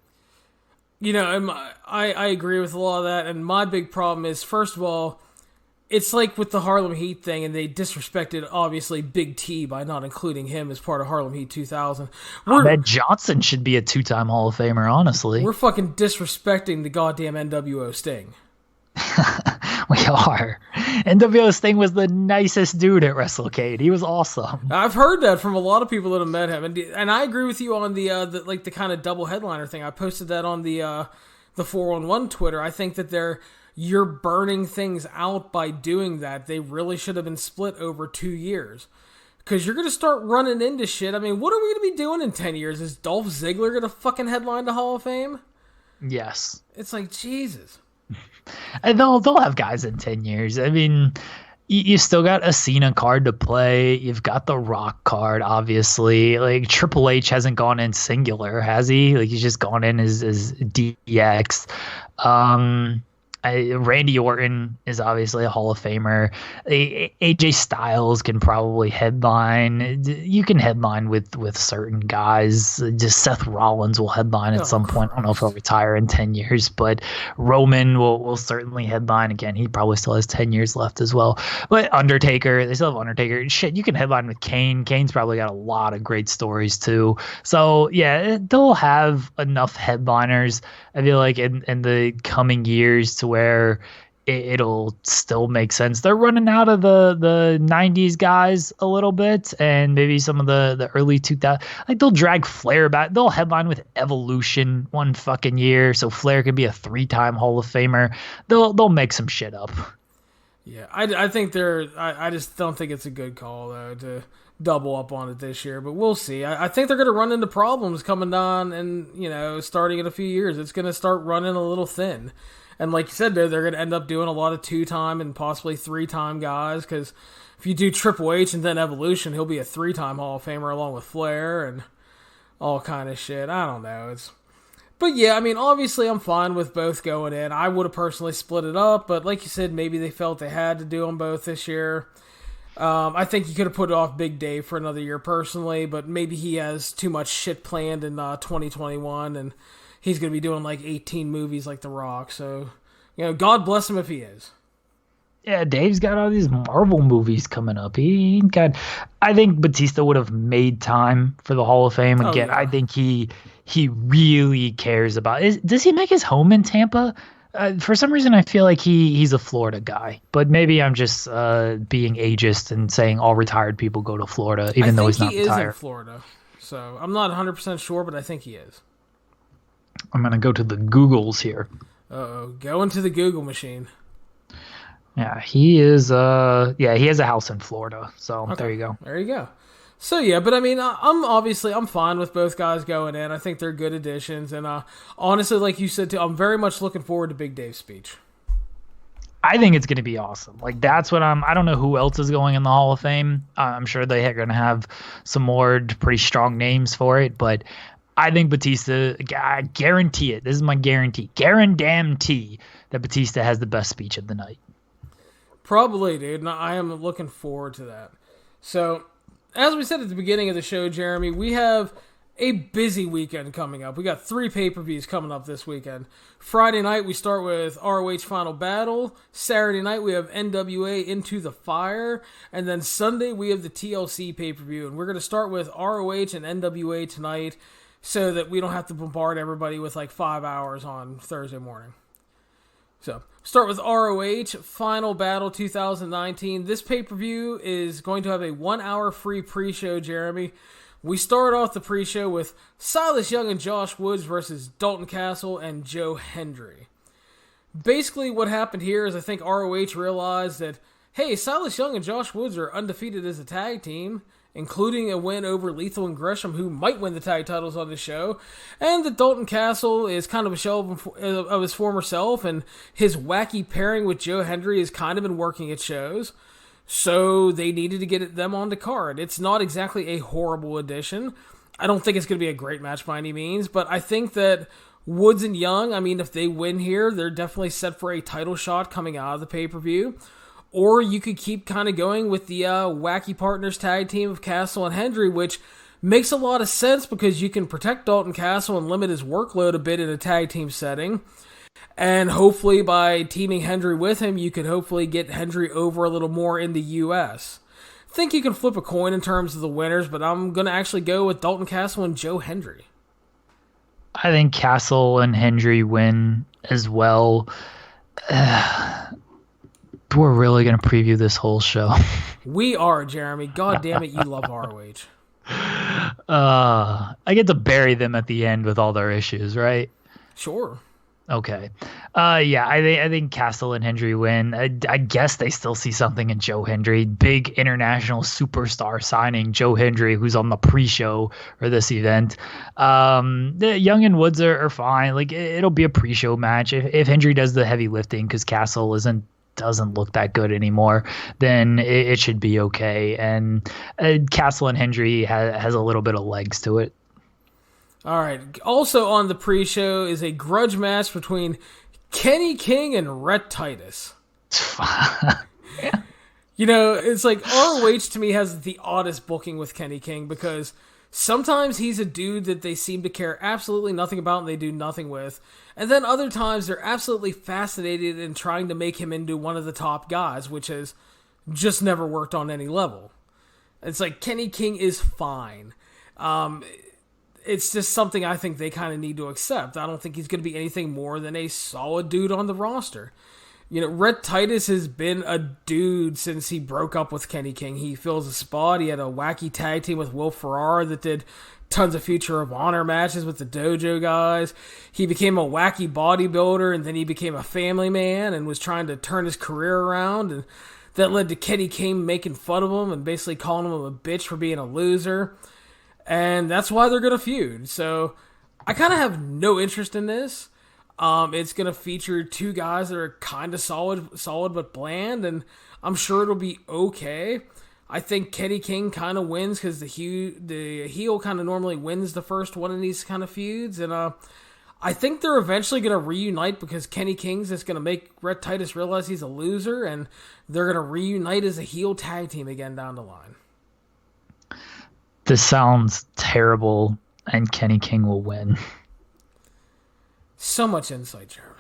I agree with a lot of that, and my big problem is, first of all, it's like with the Harlem Heat thing, and they disrespected, obviously, Big T by not including him as part of Harlem Heat 2000. Ahmed Johnson should be a 2-time Hall of Famer, honestly. We're fucking disrespecting the goddamn NWO Sting. We are. NWO Sting was the nicest dude at WrestleCade. He was awesome. I've heard that from a lot of people that have met him, and I agree with you on the kind of double headliner thing. I posted that on the 411 Twitter. I think that you're burning things out by doing that. They really should have been split over 2 years. Because you're going to start running into shit. I mean, what are we going to be doing in 10 years? Is Dolph Ziggler going to fucking headline the Hall of Fame? Yes. It's like, Jesus. And they'll have guys in 10 years. I mean, you still got a Cena card to play. You've got the Rock card, obviously. Like, Triple H hasn't gone in singular, has he? Like, he's just gone in as DX. Randy Orton is obviously a Hall of Famer. AJ Styles can probably headline. You can headline with certain guys. Just Seth Rollins will headline at some point. I don't know if he'll retire in 10 years, but Roman will certainly headline again. He probably still has 10 years left as well. But Undertaker, they still have Undertaker. Shit, you can headline with Kane. Kane's probably got a lot of great stories too. So yeah, they'll have enough headliners, I feel like, in the coming years to where it'll still make sense. They're running out of the 90s guys a little bit, and maybe some of the early 2000s. Like, they'll drag Flair back. They'll headline with Evolution one fucking year, so Flair could be a 3-time Hall of Famer. They'll make some shit up. Yeah, I think I just don't think it's a good call, though, to double up on it this year, but we'll see. I think they're going to run into problems coming down, and starting in a few years, it's going to start running a little thin. And like you said, they're going to end up doing a lot of 2-time and possibly 3-time guys, because if you do Triple H and then Evolution, he'll be a 3-time Hall of Famer along with Flair and all kind of shit. I don't know. But yeah, I mean, obviously I'm fine with both going in. I would have personally split it up, but like you said, maybe they felt they had to do them both this year. I think you could have put off Big Dave for another year personally, but maybe he has too much shit planned in 2021, and he's going to be doing like 18 movies like The Rock. So, God bless him if he is. Yeah, Dave's got all these Marvel movies coming up. I think Batista would have made time for the Hall of Fame again. Oh, yeah. I think he really cares about it. Does he make his home in Tampa? For some reason, I feel like he's a Florida guy, but maybe I'm just being ageist and saying all retired people go to Florida, even though he's not retired. I think he is in Florida, so I'm not 100% sure, but I think he is. I'm gonna go to the Googles here. Go into the Google machine. Yeah, he is. He has a house in Florida, so Okay. There you go. There you go. So yeah, but I mean, I'm fine with both guys going in. I think they're good additions, and honestly, like you said too, I'm very much looking forward to Big Dave's speech. I think it's going to be awesome. Like that's what I don't know who else is going in the Hall of Fame. I'm sure they are going to have some more pretty strong names for it, but I think Batista, I guarantee it. This is my guarantee. Guarantee that Batista has the best speech of the night. Probably, dude. And I am looking forward to that. So, as we said at the beginning of the show, Jeremy, we have a busy weekend coming up. We got 3 pay-per-views coming up this weekend. Friday night, we start with ROH Final Battle. Saturday night, we have NWA Into the Fire. And then Sunday, we have the TLC pay-per-view. And we're going to start with ROH and NWA tonight so that we don't have to bombard everybody with like 5 hours on Thursday morning. So, start with ROH, Final Battle 2019. This pay-per-view is going to have a 1-hour free pre-show, Jeremy. We start off the pre-show with Silas Young and Josh Woods versus Dalton Castle and Joe Hendry. Basically, what happened here is I think ROH realized that, hey, Silas Young and Josh Woods are undefeated as a tag team, including a win over Lethal and Gresham, who might win the tag titles on the show, and that Dalton Castle is kind of a shell of his former self, and his wacky pairing with Joe Hendry has kind of been working at shows, so they needed to get them on the card. It's not exactly a horrible addition. I don't think it's going to be a great match by any means, but I think that Woods and Young, I mean, if they win here, they're definitely set for a title shot coming out of the pay-per-view. Or you could keep kind of going with the Wacky Partners tag team of Castle and Hendry, which makes a lot of sense because you can protect Dalton Castle and limit his workload a bit in a tag team setting. And hopefully by teaming Hendry with him, you could hopefully get Hendry over a little more in the U.S. I think you can flip a coin in terms of the winners, but I'm going to actually go with Dalton Castle and Joe Hendry. I think Castle and Hendry win as well. We're really going to preview this whole show. We are, Jeremy. God damn it, you love ROH. I get to bury them at the end with all their issues, right? Sure. Okay. I think Castle and Hendry win. I guess they still see something in Joe Hendry. Big international superstar signing, Joe Hendry, who's on the pre-show for this event. The Young and Woods are fine. Like it'll be a pre-show match. If Hendry does the heavy lifting because Castle doesn't look that good anymore, then it should be okay. And Castle and Hendry has a little bit of legs to it. All right. Also on the pre-show is a grudge match between Kenny King and Rhett Titus. Yeah. You know, it's like ROH to me has the oddest booking with Kenny King because sometimes he's a dude that they seem to care absolutely nothing about and they do nothing with. And then other times they're absolutely fascinated in trying to make him into one of the top guys, which has just never worked on any level. It's like Kenny King is fine. It's just something I think they kind of need to accept. I don't think he's going to be anything more than a solid dude on the roster. You know, Rhett Titus has been a dude since he broke up with Kenny King. He fills a spot. He had a wacky tag team with Will Ferrara that did tons of Future of Honor matches with the Dojo guys. He became a wacky bodybuilder, and then he became a family man and was trying to turn his career around. And that led to Kenny King making fun of him and basically calling him a bitch for being a loser. And that's why they're going to feud. So I kind of have no interest in this. It's going to feature 2 guys that are kind of solid but bland, and I'm sure it'll be okay. I think Kenny King kind of wins because the heel kind of normally wins the first one in these kind of feuds, and I think they're eventually going to reunite because Kenny King's just going to make Rhett Titus realize he's a loser, and they're going to reunite as a heel tag team again down the line. This sounds terrible, and Kenny King will win. So much insight, Jeremy.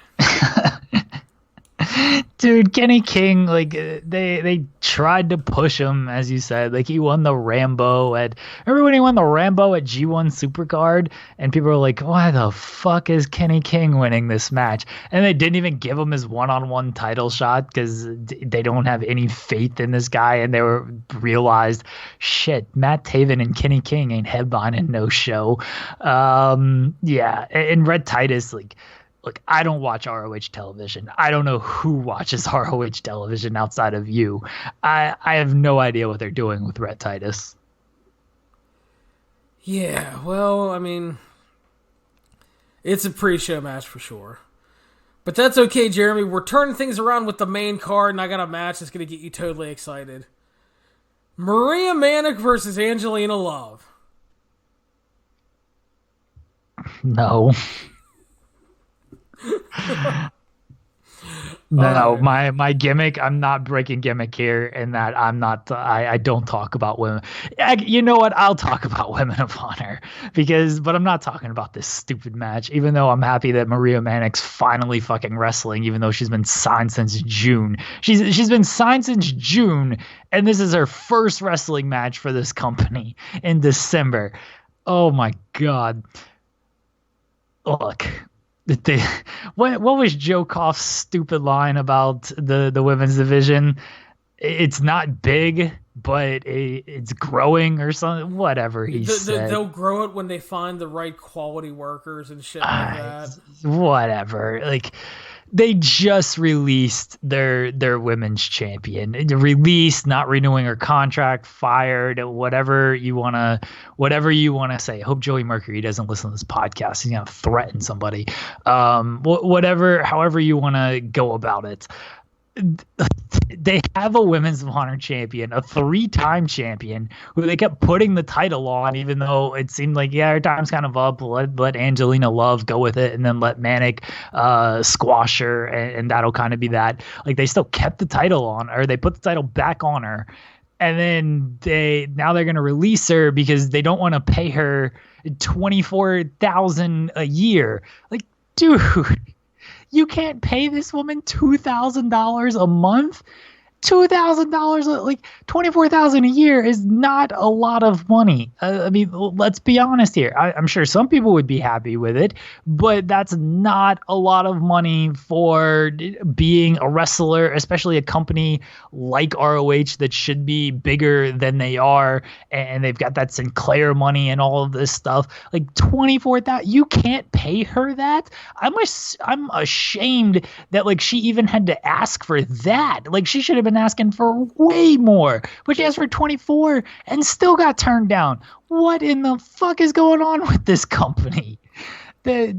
Dude, Kenny King, like they tried to push him, as you said. Like he won the Rambo at remember when he won the Rambo at G1 Supercard, and people were like, "Why the fuck is Kenny King winning this match?" And they didn't even give him his one-on-one title shot because they don't have any faith in this guy, and they realized, shit, Matt Taven and Kenny King ain't headlining no show. Yeah, and Red Titus, like. Look, I don't watch ROH television. I don't know who watches ROH television outside of you. I have no idea what they're doing with Rhett Titus. Yeah, well, I mean, it's a pre-show match for sure. But that's okay, Jeremy. We're turning things around with the main card, and I got a match that's going to get you totally excited. Maria Manic versus Angelina Love. No. No, my gimmick, I'm not breaking gimmick here in that I don't talk about women. You know what? I'll talk about Women of Honor but I'm not talking about this stupid match, even though I'm happy that Maria Manic's finally fucking wrestling, even though she's been signed since June. She's been signed since June, and this is her first wrestling match for this company in December. Oh my God. Look. What was Joe Koff's stupid line about the women's division? It's not big, but it's growing or something. Whatever he said. They'll grow it when they find the right quality workers and shit like that. Whatever. Like they just released their women's champion. Released, not renewing her contract, fired, whatever you wanna say. I hope Joey Mercury doesn't listen to this podcast. He's gonna threaten somebody. However you wanna go about it. They have a Women's of Honor champion, a 3-time champion, who they kept putting the title on, even though it seemed like, yeah, her time's kind of up. Let Angelina Love go with it, and then let Manic squash her, and that'll kind of be that. Like, they still kept the title on, or they put the title back on her, and then now they're going to release her because they don't want to pay her $24,000 a year. Like, dude. You can't pay this woman $2,000 a month? $2,000, like $24,000 a year is not a lot of money. I mean, let's be honest here. I'm sure some people would be happy with it, but that's not a lot of money for being a wrestler, especially a company like ROH that should be bigger than they are, and they've got that Sinclair money and all of this stuff. Like $24,000, you can't pay her that. I'm ashamed that like she even had to ask for that. Like she should have been asking for way more, but she asked for 24 and still got turned down. What in the fuck is going on with this company? The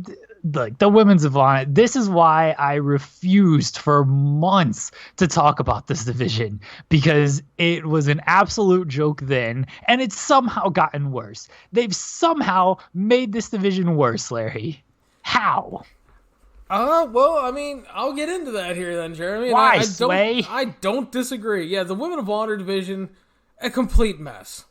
Women's of Honor. This is why I refused for months to talk about this division, because it was an absolute joke then, and it's somehow gotten worse. They've somehow made this division worse, Larry. How? Well, I mean, I'll get into that here then, Jeremy. Why, I don't disagree. Yeah, the Women of Honor division, a complete mess.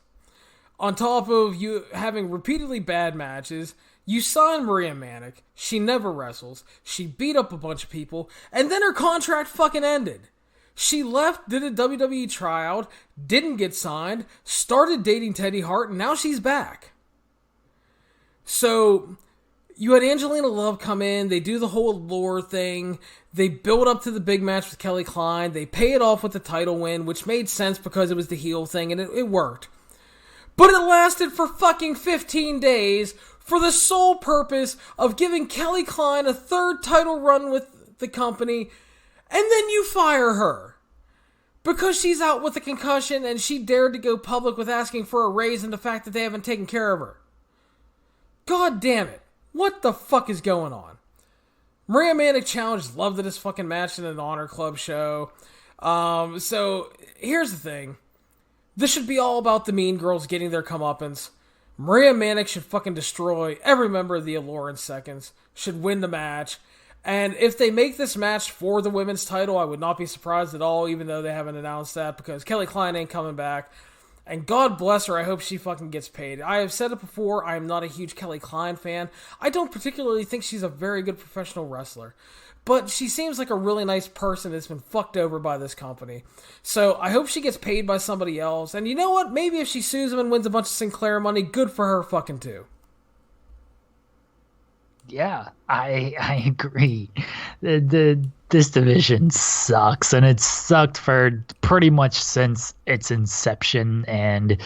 On top of you having repeatedly bad matches, you sign Maria Manic, she never wrestles, she beat up a bunch of people, and then her contract fucking ended. She left, did a WWE tryout, didn't get signed, started dating Teddy Hart, and now she's back. So you had Angelina Love come in, they do the whole allure thing, they build up to the big match with Kelly Klein, they pay it off with the title win, which made sense because it was the heel thing, and it worked. But it lasted for fucking 15 days for the sole purpose of giving Kelly Klein a third title run with the company, and then you fire her. Because she's out with a concussion and she dared to go public with asking for a raise and the fact that they haven't taken care of her. God damn it. What the fuck is going on? Maria Manic challenged Love to this fucking match in an Honor Club show. So, here's the thing. This should be all about the Mean Girls getting their comeuppance. Maria Manic should fucking destroy every member of the Allure in seconds. Should win the match. And if they make this match for the women's title, I would not be surprised at all, even though they haven't announced that, because Kelly Klein ain't coming back. And God bless her, I hope she fucking gets paid. I have said it before, I am not a huge Kelly Klein fan. I don't particularly think she's a very good professional wrestler. but she seems like a really nice person that's been fucked over by this company. So I hope she gets paid by somebody else. And you know what? Maybe if she sues him and wins a bunch of Sinclair money, good for her fucking too. Yeah, I agree. This division sucks, and it's sucked for pretty much since its inception. And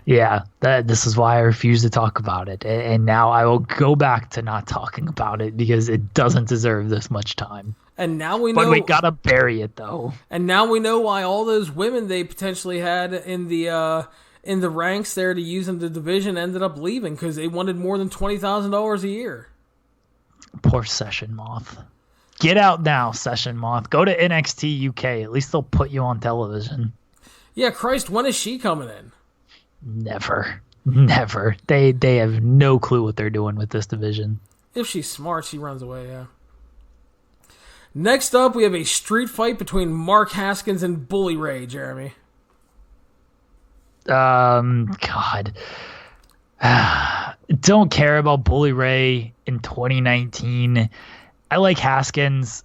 yeah, this is why I refuse to talk about it. And now I will go back to not talking about it because it doesn't deserve this much time. And now we know. But we gotta bury it though. And now we know why all those women they potentially had in the ranks there to use in the division ended up leaving because they wanted more than $20,000 a year. Poor Session Moth. Get out now, Session Moth. Go to NXT UK. At least they'll put you on television. Yeah, Christ, when is she coming in? Never. Never. They have no clue what they're doing with this division. If she's smart, she runs away, yeah. Next up, we have a street fight between Mark Haskins and Bully Ray, Jeremy. God. Don't care about Bully Ray in 2019. I like Haskins.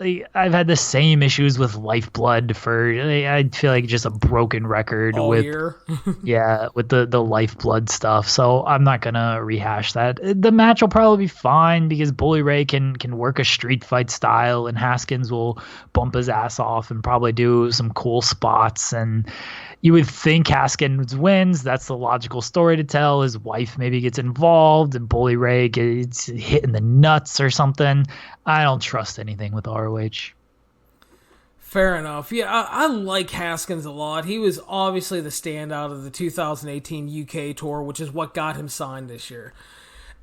I've had the same issues with Lifeblood for, I feel like just a broken record all with year. yeah, with the Lifeblood stuff. So I'm not gonna rehash that. The match will probably be fine because Bully Ray can work a street fight style, and Haskins will bump his ass off and probably do some cool spots. And you would think Haskins wins. That's the logical story to tell. His wife maybe gets involved, and Bully Ray gets hit in the nuts or something. I don't trust anything with ROH. Fair enough. Yeah, I like Haskins a lot. He was obviously the standout of the 2018 UK tour, which is what got him signed this year.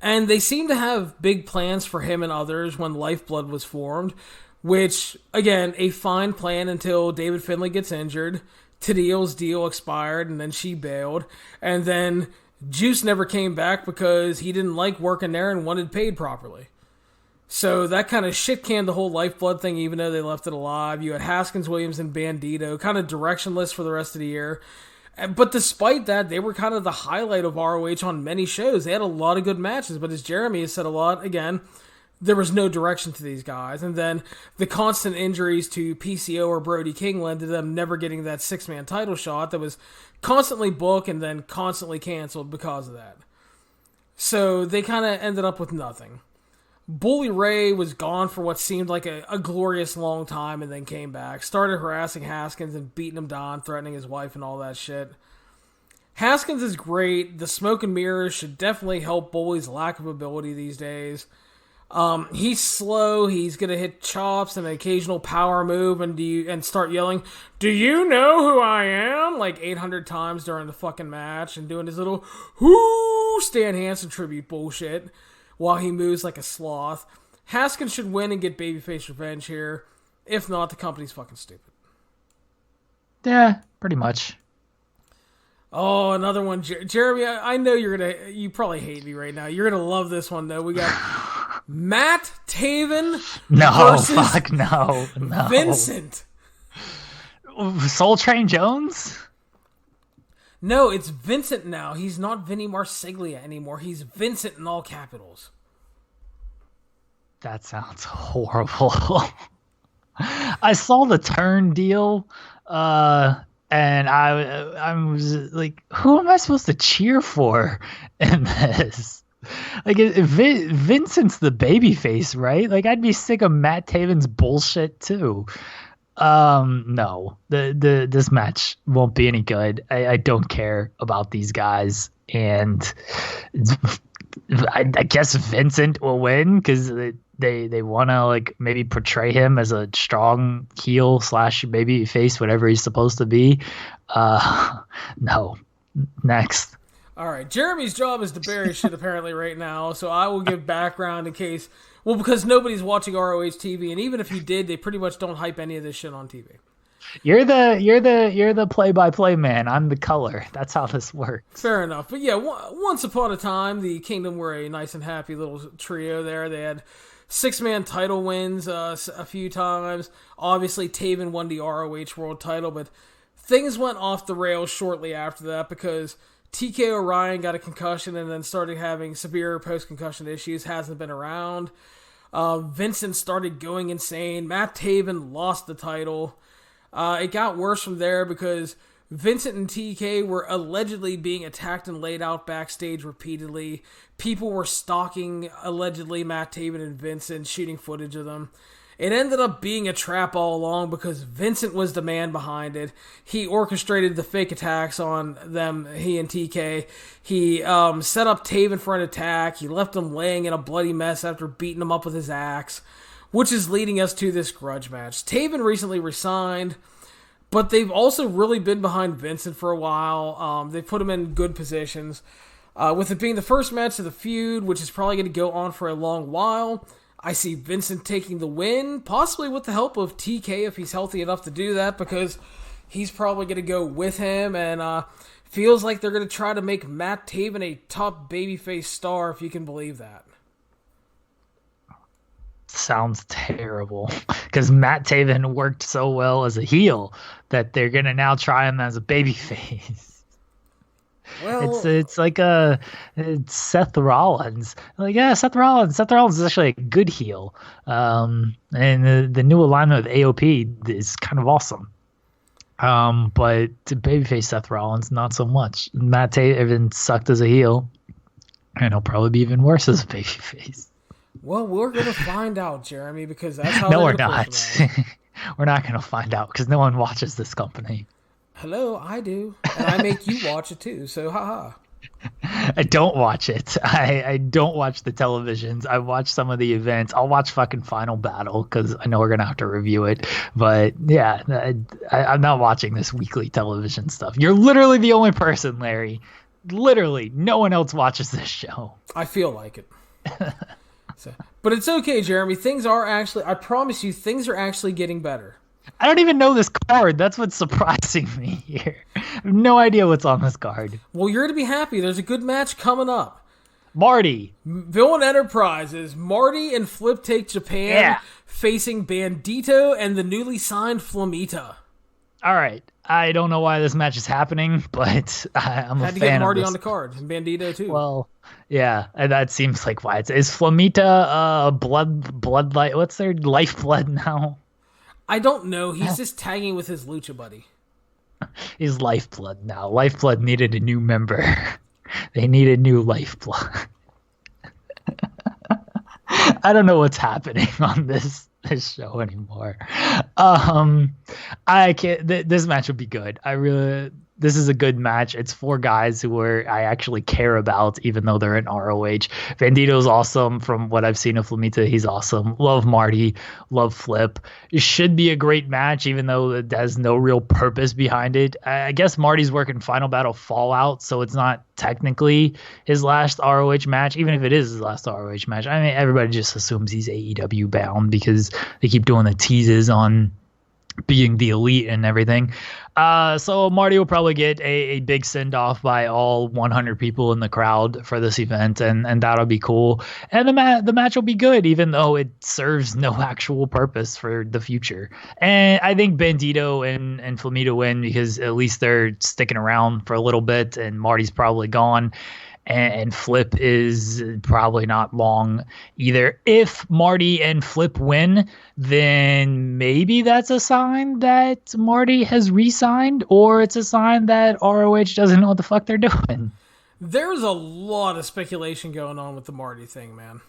And they seem to have big plans for him and others when Lifeblood was formed, which, again, a fine plan until David Finlay gets injured. Tadil's deal expired, and then she bailed. And then Juice never came back because he didn't like working there and wanted paid properly. So that kind of shit-canned the whole Lifeblood thing, even though they left it alive. You had Haskins, Williams, and Bandito, kind of directionless for the rest of the year. But despite that, they were kind of the highlight of ROH on many shows. They had a lot of good matches, but as Jeremy has said a lot, again, there was no direction to these guys. And then the constant injuries to PCO or Brody King led to them never getting that six-man title shot that was constantly booked and then constantly canceled because of that. So they kind of ended up with nothing. Bully Ray was gone for what seemed like a glorious long time and then came back. Started harassing Haskins and beating him down, threatening his wife and all that shit. Haskins is great. The smoke and mirrors should definitely help Bully's lack of ability these days. He's slow. He's going to hit chops and an occasional power move and start yelling, "Do you know who I am?" like 800 times during the fucking match and doing his little whoo Stan Hansen tribute bullshit while he moves like a sloth. Haskins should win and get babyface revenge here. If not, the company's fucking stupid. Yeah, pretty much. Oh, another one. Jeremy, I know you probably hate me right now. You're going to love this one, though. We got Matt Taven versus no. Vincent. Soul Train Jones? No, it's Vincent now. He's not Vinny Marseglia anymore. He's Vincent in all capitals. That sounds horrible. I saw the turn deal, and I was like, who am I supposed to cheer for in this? Like, Vincent's the babyface, right? Like, I'd be sick of Matt Taven's bullshit too. No, this match won't be any good. I don't care about these guys, and I guess Vincent will win because they want to like maybe portray him as a strong heel / baby face, whatever he's supposed to be. No, next. All right, Jeremy's job is to bury shit apparently right now, so I will give background in case. Well, because nobody's watching ROH TV, and even if you did, they pretty much don't hype any of this shit on TV. You're the play-by-play man. I'm the color. That's how this works. Fair enough. But yeah, once upon a time, the Kingdom were a nice and happy little trio there. They had 6-man title wins a few times. Obviously, Taven won the ROH World title, but things went off the rails shortly after that because TK O'Ryan got a concussion and then started having severe post-concussion issues. Hasn't been around. Vincent started going insane. Matt Taven lost the title. It got worse from there because Vincent and TK were allegedly being attacked and laid out backstage repeatedly. People were stalking, allegedly, Matt Taven and Vincent, shooting footage of them. It ended up being a trap all along because Vincent was the man behind it. He orchestrated the fake attacks on them, he and TK. He set up Taven for an attack. He left him laying in a bloody mess after beating him up with his axe, which is leading us to this grudge match. Taven recently resigned, but they've also really been behind Vincent for a while. They put him in good positions. With it being the first match of the feud, which is probably going to go on for a long while, I see Vincent taking the win, possibly with the help of TK if he's healthy enough to do that, because he's probably going to go with him, and feels like they're going to try to make Matt Taven a top babyface star, if you can believe that. Sounds terrible, because Matt Taven worked so well as a heel that they're gonna now try him as a babyface. Well, it's like it's Seth Rollins. Like, yeah, Seth Rollins is actually a good heel, and the new alignment with AOP is kind of awesome. But to babyface Seth Rollins, not so much. Matt Taven sucked as a heel, and he'll probably be even worse as a babyface. Well, we're going to find out, Jeremy, because that's how no, we're not. We're not going to find out because no one watches this company. Hello, I do. And I make you watch it too, so haha. I don't watch it. I don't watch the televisions. I watch some of the events. I'll watch fucking Final Battle because I know we're going to have to review it. But yeah, I'm not watching this weekly television stuff. You're literally the only person, Larry. Literally, no one else watches this show. I feel like it. But it's okay, Jeremy. I promise you, things are actually getting better. I don't even know this card. That's what's surprising me here. I have no idea what's on this card. Well, you're to be happy. There's a good match coming up. Marty. Villain Enterprises. Marty and Flip Take Japan facing Bandito and the newly signed Flamita. All right. I don't know why this match is happening, but I'm a fan of this. Had to get Marty on the card, and Bandito too. Well, yeah, and that seems like why it's... Is Flamita bloodlight? What's their lifeblood now? I don't know. He's just tagging with his lucha buddy. He's lifeblood now. Lifeblood needed a new member. They needed new lifeblood. I don't know what's happening on this show anymore. I can't. This match would be good. This is a good match. It's four guys who I actually care about, even though they're in ROH. Bandito's awesome from what I've seen of Flamita. He's awesome. Love Marty. Love Flip. It should be a great match, even though it has no real purpose behind it. I guess Marty's working Final Battle Fallout, so it's not technically his last ROH match, even if it is his last ROH match. I mean, everybody just assumes he's AEW bound because they keep doing the teases on being the elite and everything. So Marty will probably get a big send-off by all 100 people in the crowd for this event, and that'll be cool. And the match will be good, even though it serves no actual purpose for the future. And I think Bandito and Flamita win because at least they're sticking around for a little bit, and Marty's probably gone. And Flip is probably not long either. If Marty and Flip win, then maybe that's a sign that Marty has re-signed, or it's a sign that ROH doesn't know what the fuck they're doing. There's a lot of speculation going on with the Marty thing, man.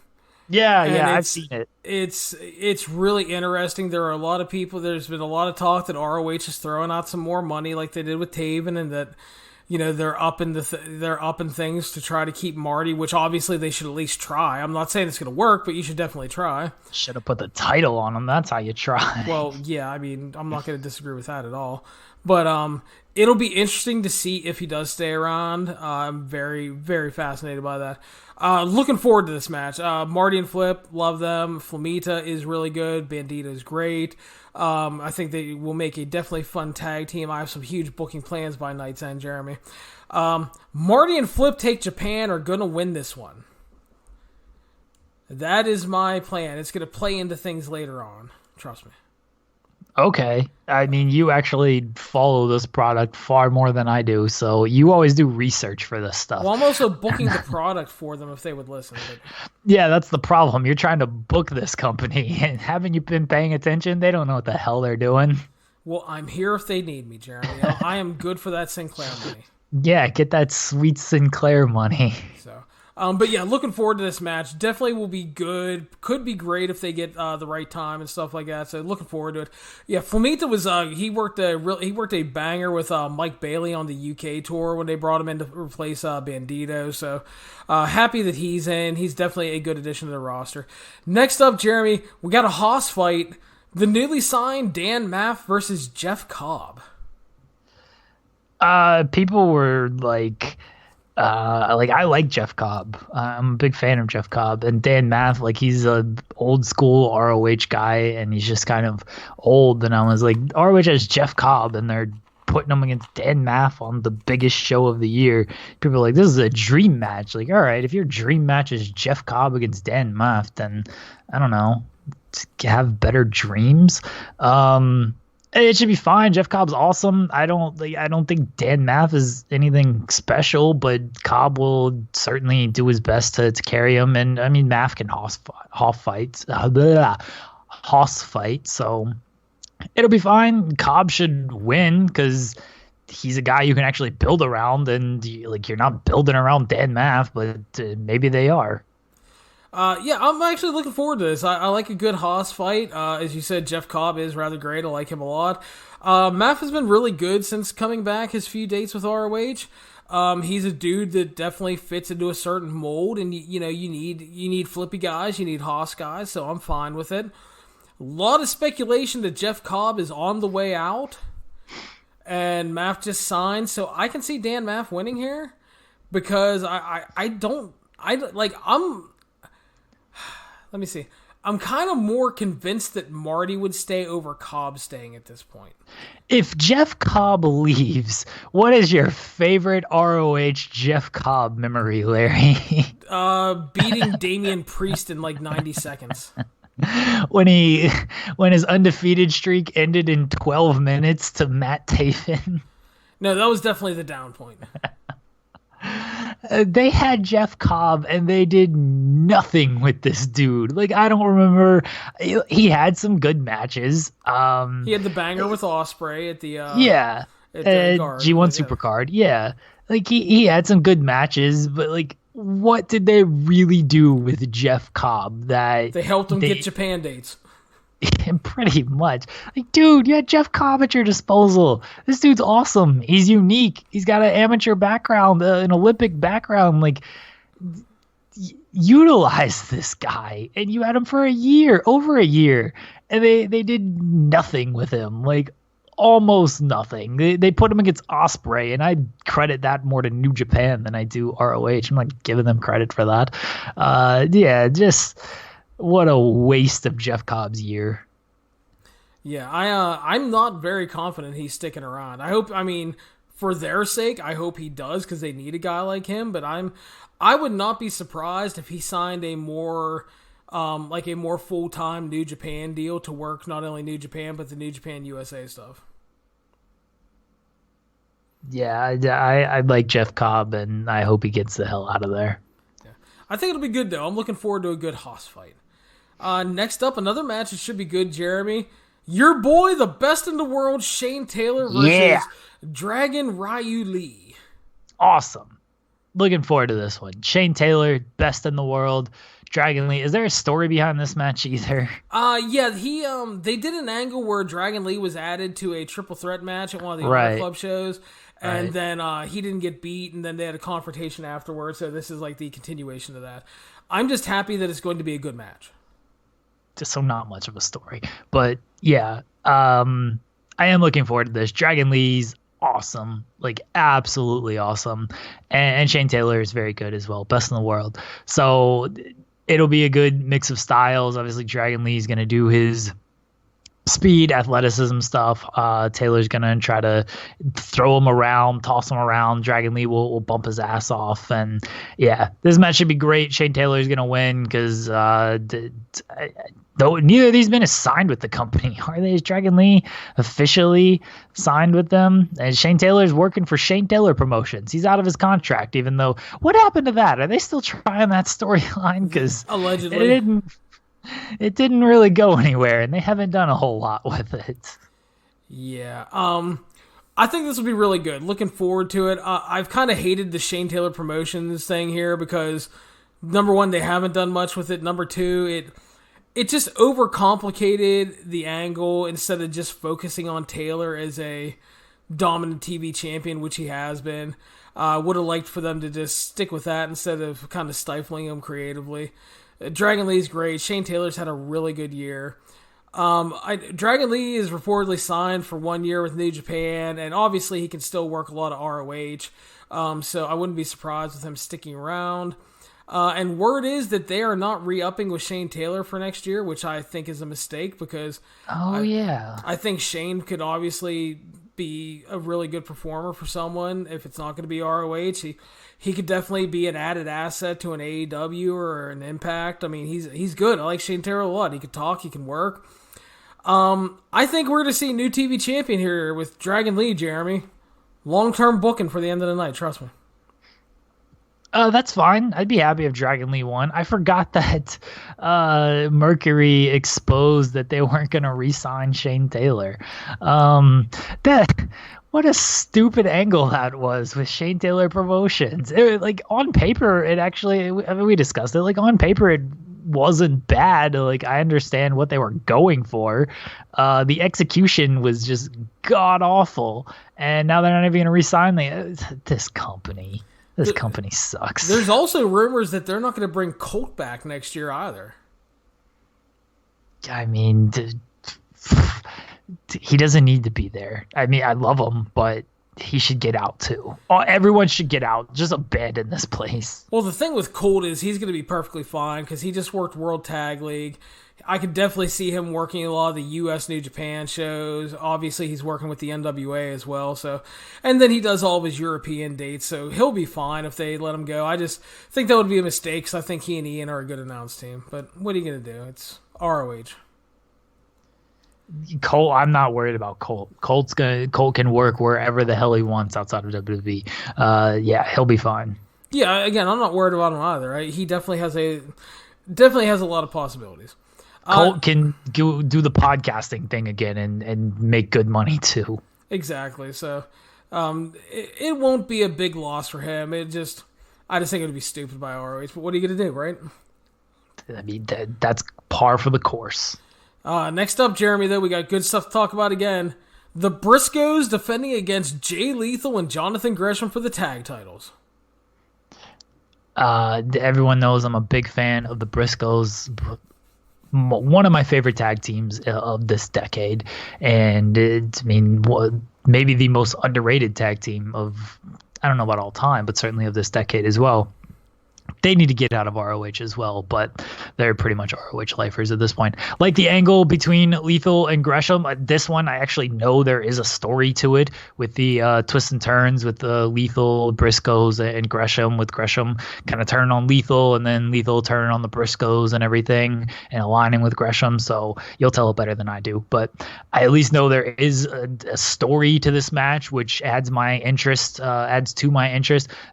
Yeah, I've seen it. It's really interesting. There are a lot of people. There's been a lot of talk that ROH is throwing out some more money, like they did with Taven, and that they're upping things to try to keep Marty, which obviously they should at least try. I'm not saying it's going to work, but you should definitely try. Should have put the title on him. That's how you try. Well, yeah, I mean, I'm not going to disagree with that at all. But it'll be interesting to see if he does stay around. I'm very, very fascinated by that. Looking forward to this match. Marty and Flip, love them. Flamita is really good. Bandito is great. I think they will make a definitely fun tag team. I have some huge booking plans by Night's End, Jeremy. Marty and Flip Take Japan are going to win this one. That is my plan. It's going to play into things later on. Trust me. Okay. I mean, you actually follow this product far more than I do, so you always do research for this stuff. Well, I'm also booking the product for them if they would listen. But Yeah, that's the problem. You're trying to book this company, and haven't you been paying attention? They don't know what the hell they're doing. well, I'm here if they need me, Jeremy. I am good for that Sinclair money. Yeah, get that sweet Sinclair money. So, but yeah, looking forward to this match. Definitely will be good. Could be great if they get the right time and stuff like that. So looking forward to it. Yeah, Flamita was he worked a banger with Mike Bailey on the UK tour when they brought him in to replace Bandito. So happy that he's in. He's definitely a good addition to the roster. Next up, Jeremy, we got a Haas fight. The newly signed Dan Maff versus Jeff Cobb. People were like I like Jeff Cobb. I'm a big fan of Jeff Cobb, and Dan Maff, like he's a old school ROH guy, and he's just kind of old. And I was like, ROH has Jeff Cobb, and they're putting him against Dan Maff on the biggest show of the year. People are like, this is a dream match. Like, all right, if your dream match is Jeff Cobb against Dan Maff, then I don't know, have better dreams. It should be fine. Jeff Cobb's awesome. I don't think Dan Maff is anything special, but Cobb will certainly do his best to carry him. And I mean, Maff can hoss fight, so it'll be fine. Cobb should win because he's a guy you can actually build around, and you're not building around Dan Maff, but maybe they are. Yeah, I'm actually looking forward to this. I like a good Haas fight. As you said, Jeff Cobb is rather great. I like him a lot. Maff has been really good since coming back his few dates with ROH. He's a dude that definitely fits into a certain mold, and you need flippy guys, you need Haas guys, so I'm fine with it. A lot of speculation that Jeff Cobb is on the way out, and Maff just signed, so I can see Dan Maff winning here because let me see. I'm kind of more convinced that Marty would stay over Cobb staying at this point. If Jeff Cobb leaves, what is your favorite ROH Jeff Cobb memory, Larry? Beating Damian Priest in like 90 seconds. When his undefeated streak ended in 12 minutes to Matt Taven. No, that was definitely the down point. They had Jeff Cobb and they did nothing with this dude. Like, I don't remember. He had some good matches. He had the banger with Ospreay at the G1 Supercard. Yeah, like he had some good matches, but like, what did they really do with Jeff Cobb? That they helped him get Japan dates. Pretty much. Like, dude, you had Jeff Cobb at your disposal. This dude's awesome. He's unique. He's got an amateur background, an Olympic background. Like, utilize this guy. And you had him for over a year. And they did nothing with him. Like, almost nothing. They put him against Ospreay, and I credit that more to New Japan than I do ROH. I'm like giving them credit for that. Just... what a waste of Jeff Cobb's year. Yeah, I'm not very confident he's sticking around. For their sake, I hope he does because they need a guy like him. But I would not be surprised if he signed a more full-time New Japan deal to work not only New Japan but the New Japan USA stuff. Yeah, I like Jeff Cobb, and I hope he gets the hell out of there. Yeah. I think it'll be good though. I'm looking forward to a good Haas fight. Next up, another match that should be good, Jeremy. Your boy, the best in the world, Shane Taylor versus Dragon Ryu Lee. Awesome. Looking forward to this one. Shane Taylor, best in the world. Dragon Lee. Is there a story behind this match either? Yeah, they did an angle where Dragon Lee was added to a triple threat match at one of the Honor Club shows. And then he didn't get beat, and then they had a confrontation afterwards. So this is like the continuation of that. I'm just happy that it's going to be a good match. So not much of a story, but yeah, I am looking forward to this. Dragon Lee's awesome, like absolutely awesome, and Shane Taylor is very good as well, best in the world. So it'll be a good mix of styles. Obviously, Dragon Lee's gonna do his speed, athleticism stuff. Taylor's gonna try to throw him around, toss him around. Dragon Lee will bump his ass off, and yeah, this match should be great. Shane Taylor's gonna win because Though neither of these men is signed with the company. Are they? Is Dragon Lee officially signed with them? And Shane Taylor's working for Shane Taylor Promotions. He's out of his contract, even though, what happened to that? Are they still trying that storyline? Because allegedly it didn't really go anywhere, and they haven't done a whole lot with it. Yeah. I think this will be really good. Looking forward to it. I've kind of hated the Shane Taylor Promotions thing here because, number one, they haven't done much with it. Number two, it just overcomplicated the angle instead of just focusing on Taylor as a dominant TV champion, which he has been. I would have liked for them to just stick with that instead of kind of stifling him creatively. Dragon Lee's great. Shane Taylor's had a really good year. Dragon Lee is reportedly signed for 1 year with New Japan, and obviously he can still work a lot of ROH, so I wouldn't be surprised with him sticking around. And word is that they are not re-upping with Shane Taylor for next year, which I think is a mistake because I think Shane could obviously be a really good performer for someone. If it's not going to be ROH, he could definitely be an added asset to an AEW or an Impact. I mean, he's good. I like Shane Taylor a lot. He can talk, he can work. I think we're going to see a new TV champion here with Dragon Lee, Jeremy. Long-term booking for the end of the night, trust me. That's fine. I'd be happy if Dragon Lee won. I forgot that Mercury exposed that they weren't going to re-sign Shane Taylor. What a stupid angle that was with Shane Taylor Promotions. Like on paper, we discussed it. Like on paper, it wasn't bad. Like I understand what they were going for. The execution was just god awful, and now they're not even going to re-sign this company. This company sucks. There's also rumors that they're not going to bring Colt back next year either. I mean, he doesn't need to be there. I mean, I love him, but he should get out too. Everyone should get out. Just abandon this place. Well, the thing with Colt is he's going to be perfectly fine because he just worked World Tag League. I could definitely see him working a lot of the U.S. New Japan shows. Obviously, he's working with the NWA as well. So, and then he does all of his European dates, so he'll be fine if they let him go. I just think that would be a mistake because I think he and Ian are a good announce team. But what are you going to do? It's ROH. Colt, I'm not worried about Colt. Colt can work wherever the hell he wants outside of WWE. Yeah, he'll be fine. Yeah, again, I'm not worried about him either. Right? He definitely has a lot of possibilities. Colt can do the podcasting thing again and make good money too. Exactly. So it won't be a big loss for him. I just think it would be stupid by ROH. But what are you going to do, right? I mean, that's par for the course. Next up, Jeremy, though, we got good stuff to talk about again. The Briscoes defending against Jay Lethal and Jonathan Gresham for the tag titles. Everyone knows I'm a big fan of the Briscoes. One of my favorite tag teams of this decade, and maybe the most underrated tag team of, I don't know about all time, but certainly of this decade as well. They need to get out of ROH as well, but they're pretty much ROH lifers at this point. Like the angle between Lethal and Gresham, this one I actually know there is a story to it with the twists and turns with the Lethal, Briscoes, and Gresham, with Gresham kind of turning on Lethal and then Lethal turning on the Briscoes and everything and aligning with Gresham. So you'll tell it better than I do, but I at least know there is a story to this match, which adds to my interest.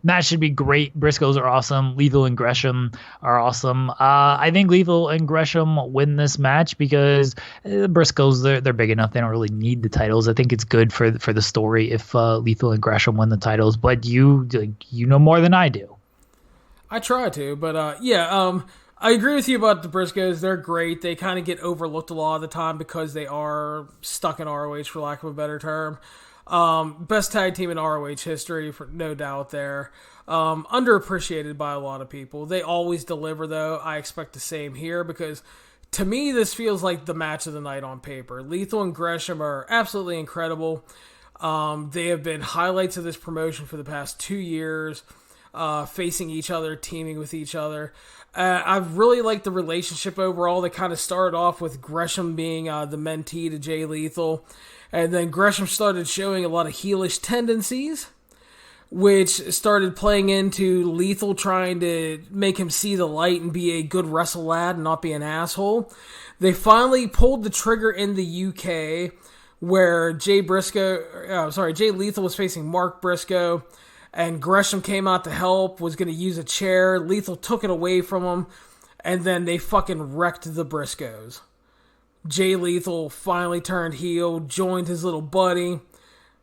Match should be great. Briscoes are awesome. Lethal and Gresham are awesome. I think Lethal and Gresham win this match because the Briscoes, they're big enough. They don't really need the titles. I think it's good for the story if Lethal and Gresham win the titles. But you know more than I do. I try to, but I agree with you about the Briscoes. They're great. They kind of get overlooked a lot of the time because they are stuck in ROH, for lack of a better term. Best tag team in ROH history, for no doubt there. Underappreciated by a lot of people. They always deliver, though. I expect the same here because, to me, this feels like the match of the night on paper. Lethal and Gresham are absolutely incredible. They have been highlights of this promotion for the past 2 years, facing each other, teaming with each other. I really like the relationship overall. They kind of started off with Gresham being the mentee to Jay Lethal, and then Gresham started showing a lot of heelish tendencies. which started playing into Lethal trying to make him see the light and be a good wrestle lad and not be an asshole. They finally pulled the trigger in the UK where Jay Lethal was facing Mark Briscoe, and Gresham came out to help, was going to use a chair. Lethal took it away from him, and then they fucking wrecked the Briscoes. Jay Lethal finally turned heel, joined his little buddy.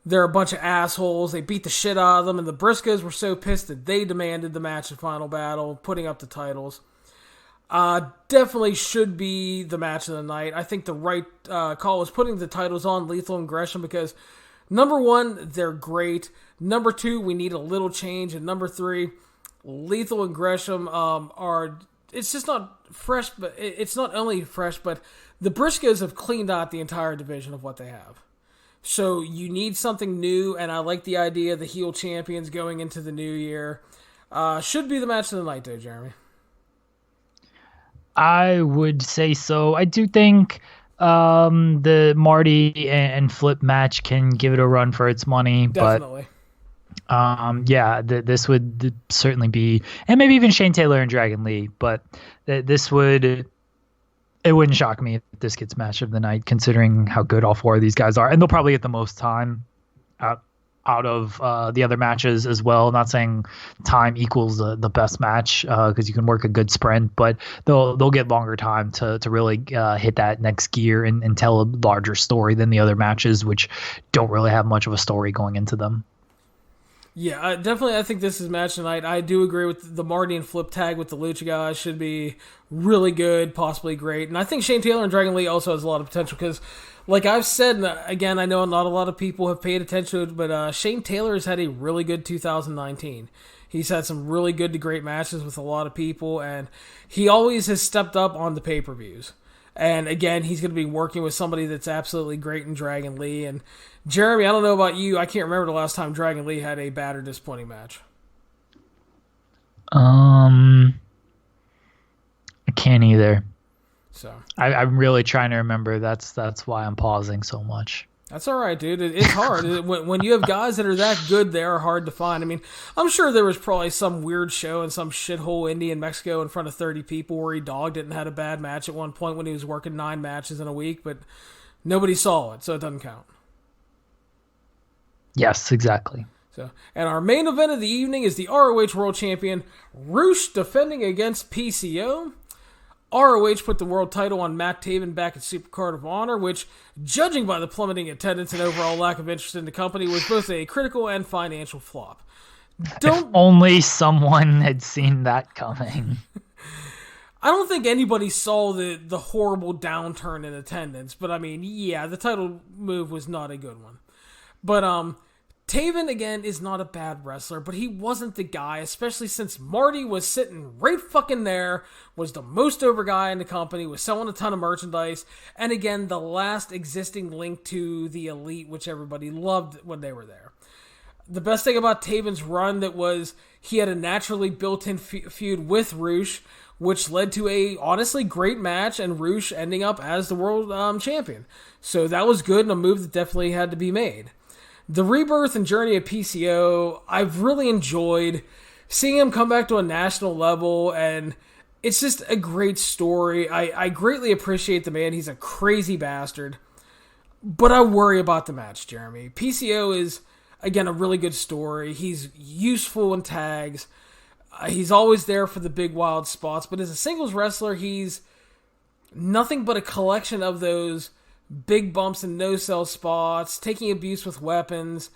They're a bunch of assholes. They beat the shit out of them, and the Briscoes were so pissed that they demanded the match and final battle, putting up the titles. Definitely should be the match of the night. I think the right call was putting the titles on Lethal and Gresham because, number one, they're great. Number two, we need a little change. And number three, Lethal and Gresham are... It's just not fresh, but it's not only fresh, but the Briscoes have cleaned out the entire division of what they have. So you need something new, and I like the idea of the heel champions going into the new year. Should be the match of the night, though, Jeremy. I would say so. I do think the Marty and Flip match can give it a run for its money. Definitely. But this would certainly be, and maybe even Shane Taylor and Dragon Lee, but it wouldn't shock me if this gets match of the night, considering how good all four of these guys are. And they'll probably get the most time out of the other matches as well. Not saying time equals the best match, because you can work a good sprint, but they'll get longer time to really hit that next gear and tell a larger story than the other matches, which don't really have much of a story going into them. Yeah, definitely. I think this is match tonight. I do agree with the Marty and Flip tag with the Lucha guys. Should be really good, possibly great. And I think Shane Taylor and Dragon Lee also has a lot of potential because, like I've said, and again, I know not a lot of people have paid attention to it, but Shane Taylor has had a really good 2019. He's had some really good to great matches with a lot of people, and he always has stepped up on the pay-per-views. And again, he's going to be working with somebody that's absolutely great in Dragon Lee. And Jeremy, I don't know about you, I can't remember the last time Dragon Lee had a bad or disappointing match. I can't either. So I'm really trying to remember. That's why I'm pausing so much. That's all right, dude. It's hard. When you have guys that are that good, they are hard to find. I mean, I'm sure there was probably some weird show in some shithole indie in Mexico in front of 30 people where he dogged it and had a bad match at one point when he was working 9 matches in a week, but nobody saw it, so it doesn't count. Yes, exactly. So, and our main event of the evening is the ROH World Champion, Roosh, defending against PCO. ROH put the world title on Matt Taven back at Supercard of Honor, which, judging by the plummeting attendance and overall lack of interest in the company, was both a critical and financial flop. If only someone had seen that coming. I don't think anybody saw the horrible downturn in attendance, but I mean, yeah, the title move was not a good one. But Taven, again, is not a bad wrestler, but he wasn't the guy, especially since Marty was sitting right fucking there, was the most over guy in the company, was selling a ton of merchandise, and again, the last existing link to the Elite, which everybody loved when they were there. The best thing about Taven's run that was he had a naturally built-in feud with Roosh, which led to a honestly great match, and Roosh ending up as the world champion. So that was good, and a move that definitely had to be made. The rebirth and journey of PCO, I've really enjoyed seeing him come back to a national level, and it's just a great story. I greatly appreciate the man. He's a crazy bastard. But I worry about the match, Jeremy. PCO is, again, a really good story. He's useful in tags. He's always there for the big wild spots, but as a singles wrestler, he's nothing but a collection of those big bumps and no-sell spots, taking abuse with weapons,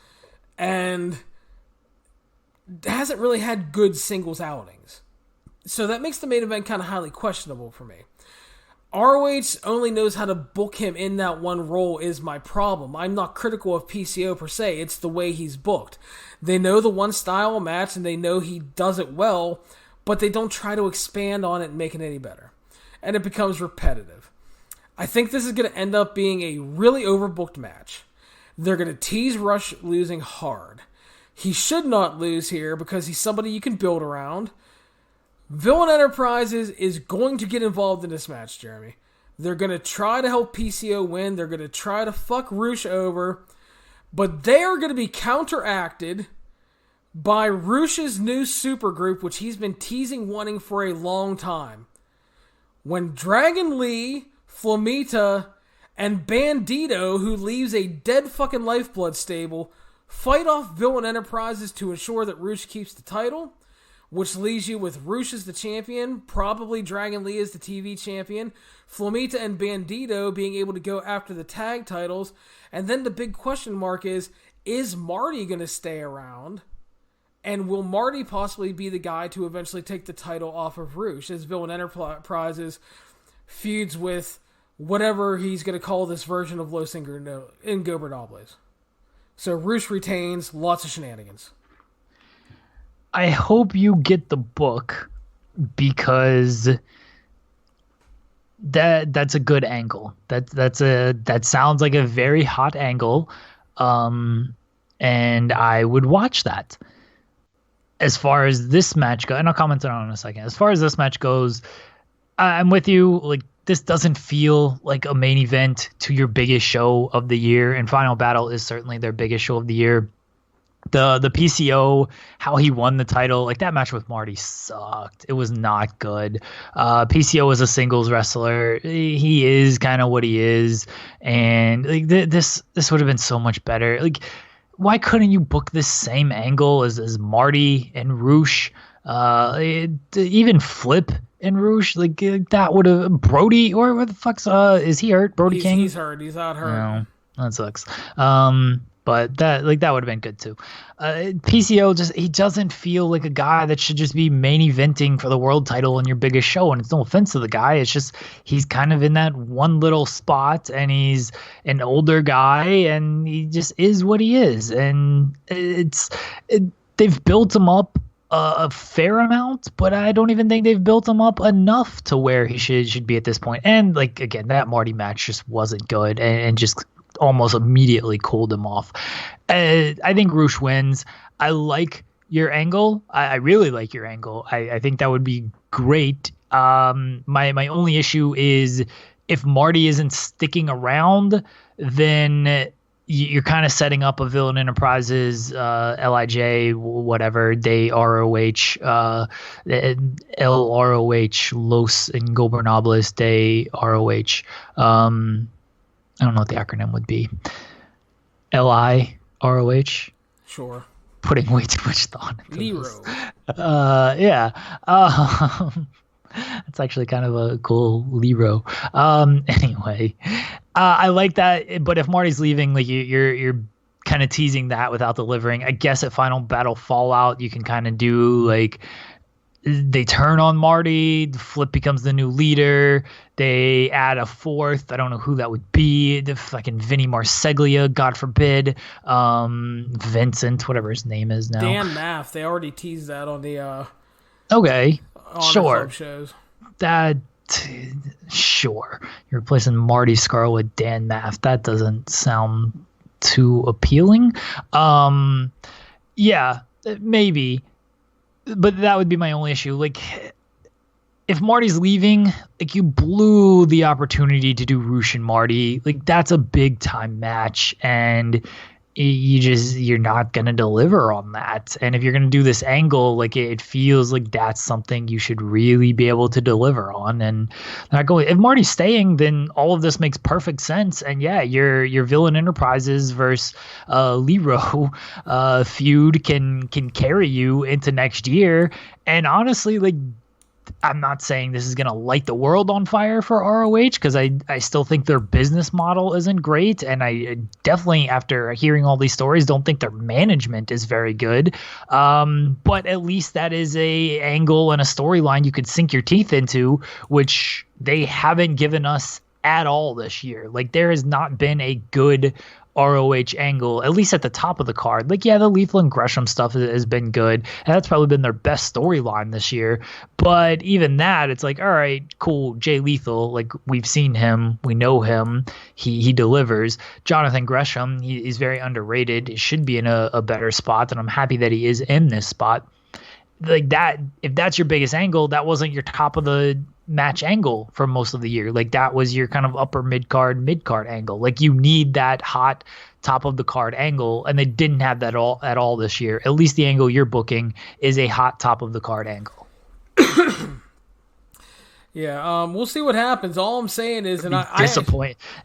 and hasn't really had good singles outings. So that makes the main event kind of highly questionable for me. ROH only knows how to book him in that one role is my problem. I'm not critical of PCO per se, it's the way he's booked. They know the one style match and they know he does it well, but they don't try to expand on it and make it any better. And it becomes repetitive. I think this is going to end up being a really overbooked match. They're going to tease Rush losing hard. He should not lose here because he's somebody you can build around. Villain Enterprises is going to get involved in this match, Jeremy. They're going to try to help PCO win. They're going to try to fuck Roosh over. But they are going to be counteracted by Rush's new supergroup, which he's been teasing wanting for a long time. When Dragon Lee, Flamita, and Bandito, who leaves a dead fucking Lifeblood stable, fight off Villain Enterprises to ensure that Rush keeps the title, which leaves you with Rush as the champion, probably Dragon Lee as the TV champion, Flamita and Bandito being able to go after the tag titles, and then the big question mark is Marty going to stay around? And will Marty possibly be the guy to eventually take the title off of Rush as Villain Enterprises feuds with whatever he's going to call this version of Los Ingobernables? So Rush retains, lots of shenanigans. I hope you get the book because that's a good angle. That sounds like a very hot angle, and I would watch that. As far as this match goes, and I'll comment on it in a second. As far as this match goes, I'm with you. Like, this doesn't feel like a main event to your biggest show of the year, and Final Battle is certainly their biggest show of the year. The PCO, how he won the title, like that match with Marty sucked. It was not good. PCO is a singles wrestler. He is kind of what he is, and like this would have been so much better. Like, why couldn't you book this same angle as Marty and Rush? Even Flip and Rush, like that would have Brody, or what the fuck's is he hurt? Brody King? He's hurt. He's out hurt. No, that sucks. But that would have been good too. PCO he doesn't feel like a guy that should just be main eventing for the world title in your biggest show. And it's no offense to the guy. It's just he's kind of in that one little spot, and he's an older guy, and he just is what he is. And they've built him up a fair amount, but I don't even think they've built him up enough to where he should be at this point. And like again, that Marty match just wasn't good, and just almost immediately cooled him off. I think Rush wins. I like your angle. I really like your angle. I think that would be great. My only issue is if Marty isn't sticking around, then you're kind of setting up a Villain Enterprises, LIJ, whatever, they ROH, LROH, Los Ingobernables de ROH. I don't know what the acronym would be. LIROH? Sure. Putting way too much thought into Lero. Yeah. It's actually kind of a cool Lero. Anyway, I like that. But if Marty's leaving, like you're kind of teasing that without delivering. I guess at Final Battle Fallout, you can kind of do like they turn on Marty, Flip becomes the new leader, they add a fourth, I don't know who that would be, the fucking Vinny Marseglia, God forbid, Vincent, whatever his name is now. Dan Maff, they already teased that on the okay, sure. Shows. That, sure. You're replacing Marty Scurll with Dan Maff, that doesn't sound too appealing. Yeah, maybe. But that would be my only issue. Like, if Marty's leaving, like, you blew the opportunity to do Rush and Marty. Like, that's a big time match, and you're not gonna deliver on that. And if you're gonna do this angle, like, it feels like that's something you should really be able to deliver on. And not going. If Marty's staying, then all of this makes perfect sense. And yeah, your Villain Enterprises versus Lero feud can carry you into next year. And honestly, like, I'm not saying this is going to light the world on fire for ROH, because I still think their business model isn't great. And I definitely, after hearing all these stories, don't think their management is very good. But at least that is a angle and a storyline you could sink your teeth into, which they haven't given us at all this year. Like, there has not been a good ROH angle, at least at the top of the card. Like, yeah, the Lethal and Gresham stuff has been good, and that's probably been their best storyline this year. But even that, it's like, all right, cool, Jay Lethal, like, we've seen him, we know him, he delivers. Jonathan Gresham, he's very underrated. He should be in a better spot, and I'm happy that he is in this spot. Like, that, if that's your biggest angle, that wasn't your top of the match angle for most of the year. Like that was your kind of upper mid card angle. Like you need that hot top of the card angle, and they didn't have that at all this year. At least the angle you're booking is a hot top of the card angle. Yeah, we'll see what happens. All I'm saying is, and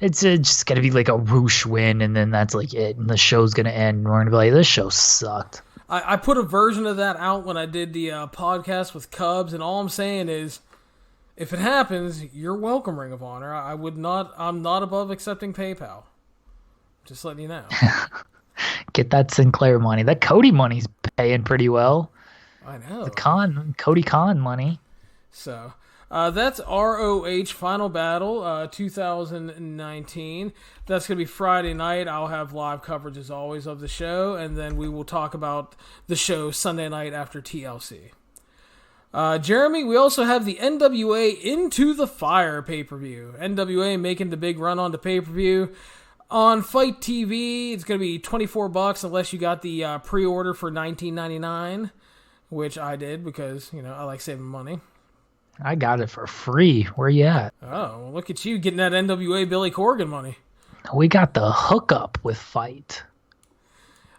It's just gonna be like a Roosh win, and then that's like it, and the show's gonna end. And we're gonna be like, this show sucked. I put a version of that out when I did the podcast with Cubs, and all I'm saying is, if it happens, you're welcome, Ring of Honor. I'm not above accepting PayPal. Just letting you know. Get that Sinclair money. That Cody money's paying pretty well. I know. The Cody Khan money. So. That's ROH Final Battle 2019. That's going to be Friday night. I'll have live coverage, as always, of the show, and then we will talk about the show Sunday night after TLC. Jeremy, we also have the NWA Into the Fire pay-per-view. NWA making the big run on the pay-per-view. On Fight TV, it's going to be $24 unless you got the pre-order for $19.99, which I did because, I like saving money. I got it for free. Where you at? Oh, well, look at you getting that NWA Billy Corgan money. We got the hookup with Fight.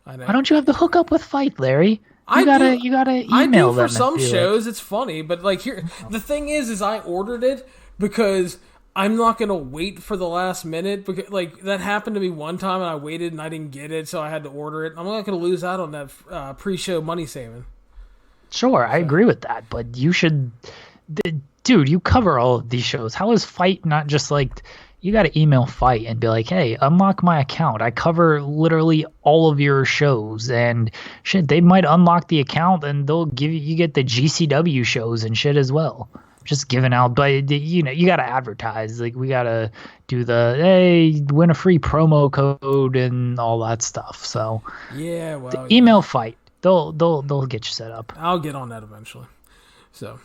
I know. Why don't you have the hookup with Fight, Larry? You gotta email them. For some shows, it's funny, but like here, the thing is I ordered it because I'm not gonna wait for the last minute because like that happened to me one time and I waited and I didn't get it, so I had to order it. I'm not gonna lose out on that pre-show money saving. Sure, I agree with that, but you should. Dude, you cover all of these shows. How is Fight not just like, you got to email Fight and be like, hey, unlock my account. I cover literally all of your shows, and shit, they might unlock the account and they'll give you get the GCW shows and shit as well. Just giving out, but you got to advertise. Like we got to do the, hey, win a free promo code and all that stuff. So yeah, well, email Fight. They'll get you set up. I'll get on that eventually. So.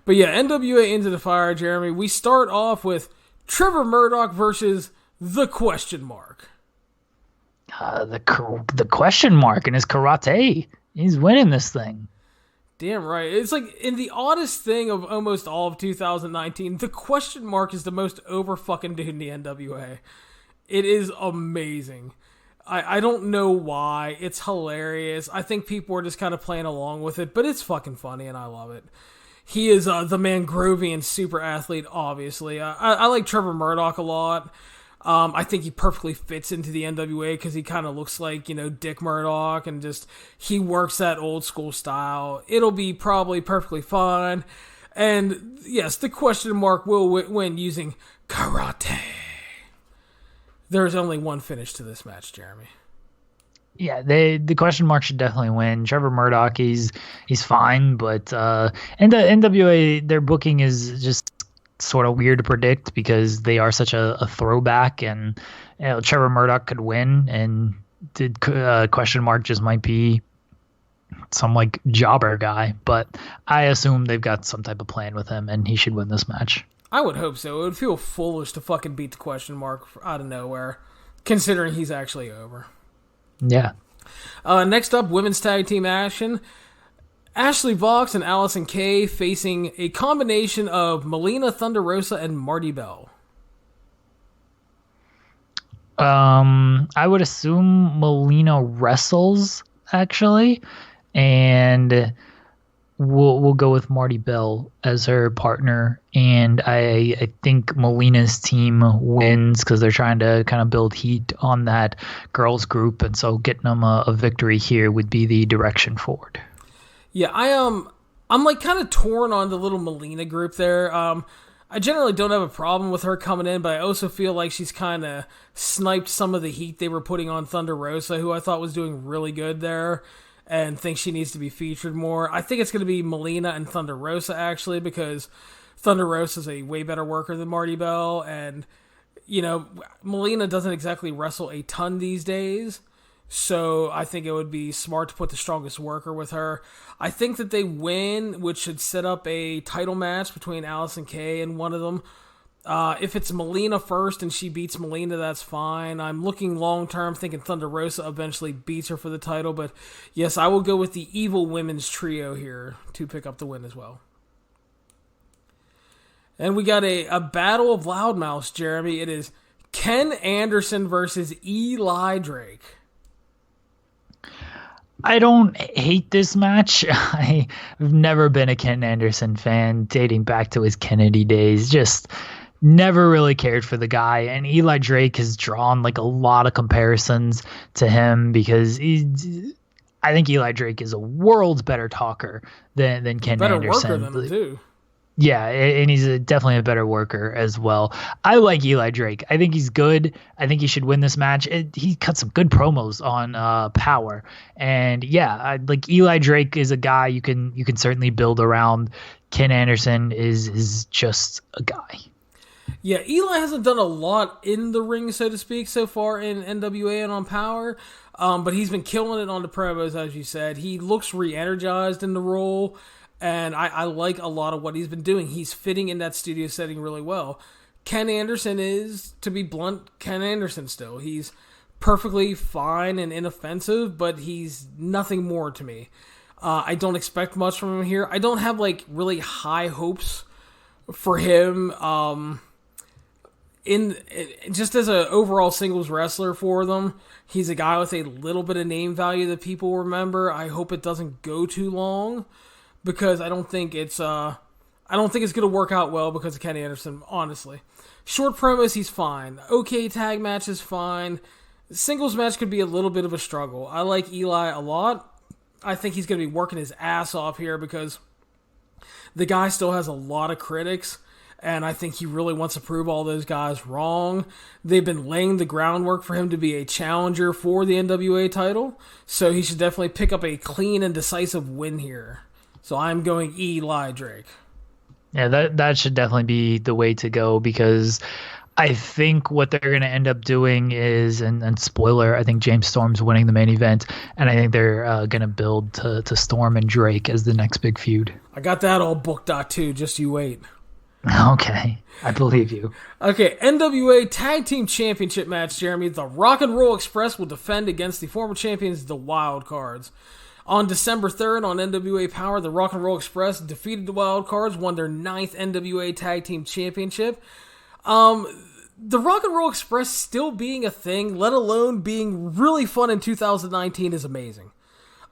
But yeah, NWA Into the Fire, Jeremy. We start off with Trevor Murdoch versus the question mark. The question mark in his karate. He's winning this thing. Damn right. It's like in the oddest thing of almost all of 2019, the question mark is the most over fucking dude in the NWA. It is amazing. I don't know why. It's hilarious. I think people are just kind of playing along with it, but it's fucking funny and I love it. He is the Mangrovian super athlete, obviously. I like Trevor Murdoch a lot. I think he perfectly fits into the NWA because he kind of looks like, Dick Murdoch, and just he works that old school style. It'll be probably perfectly fine. And yes, the question mark will win using karate. There's only one finish to this match, Jeremy. Yeah, the question mark should definitely win. Trevor Murdoch, he's fine, but and the NWA, their booking is just sort of weird to predict because they are such a throwback, and Trevor Murdoch could win, and the question mark just might be some like jobber guy, but I assume they've got some type of plan with him, and he should win this match. I would hope so. It would feel foolish to fucking beat the question mark out of nowhere, considering he's actually over. Yeah. Next up, women's tag team action. Ashley Vox and Allison Kay facing a combination of Melina Thunder Rosa and Marty Bell. I would assume Melina wrestles, actually, and we'll go with Marty Bell as her partner, and I think Melina's team wins because they're trying to kind of build heat on that girls group, and so getting them a victory here would be the direction forward. Yeah, I'm like kind of torn on the little Melina group there. I generally don't have a problem with her coming in, but I also feel like she's kind of sniped some of the heat they were putting on Thunder Rosa, who I thought was doing really good there, and think she needs to be featured more. I think it's going to be Melina and Thunder Rosa, actually, because Thunder Rosa is a way better worker than Marty Bell, and, Melina doesn't exactly wrestle a ton these days, so I think it would be smart to put the strongest worker with her. I think that they win, which should set up a title match between Allison Kay and one of them. If it's Melina first and she beats Melina, that's fine. I'm looking long-term, thinking Thunder Rosa eventually beats her for the title. But yes, I will go with the evil women's trio here to pick up the win as well. And we got a battle of loudmouths, Jeremy. It is Ken Anderson versus Eli Drake. I don't hate this match. I've never been a Ken Anderson fan, dating back to his Kennedy days. Just never really cared for the guy. And Eli Drake has drawn like a lot of comparisons to him because I think Eli Drake is a world's better talker than Ken better Anderson. Worker than him too. Yeah, and he's definitely a better worker as well. I like Eli Drake. I think he's good. I think he should win this match. He cut some good promos on Power, and yeah, like Eli Drake is a guy you can certainly build around. Ken Anderson is just a guy. Yeah, Eli hasn't done a lot in the ring, so to speak, so far in NWA and on Power, but he's been killing it on the promos, as you said. He looks re-energized in the role. And I like a lot of what he's been doing. He's fitting in that studio setting really well. Ken Anderson is, to be blunt, Ken Anderson still. He's perfectly fine and inoffensive, but he's nothing more to me. I don't expect much from him here. I don't have like really high hopes for him in just as an overall singles wrestler for them. He's a guy with a little bit of name value that people remember. I hope it doesn't go too long, because I don't think it's going to work out well because of Kenny Anderson, honestly. Short promos, he's fine. Okay, tag match is fine. Singles match could be a little bit of a struggle. I like Eli a lot. I think he's going to be working his ass off here because the guy still has a lot of critics, and I think he really wants to prove all those guys wrong. They've been laying the groundwork for him to be a challenger for the NWA title, so he should definitely pick up a clean and decisive win here. So I'm going Eli Drake. Yeah, that should definitely be the way to go, because I think what they're going to end up doing is, and spoiler, I think James Storm's winning the main event, and I think they're going to build to Storm and Drake as the next big feud. I got that all booked out too, just you wait. Okay, I believe you. Okay, NWA Tag Team Championship match, Jeremy. The Rock and Roll Express will defend against the former champions, the Wild Cards. On December 3rd on NWA Power, the Rock and Roll Express defeated the Wild Cards, won their 9th NWA Tag Team Championship. The Rock and Roll Express still being a thing, let alone being really fun in 2019, is amazing.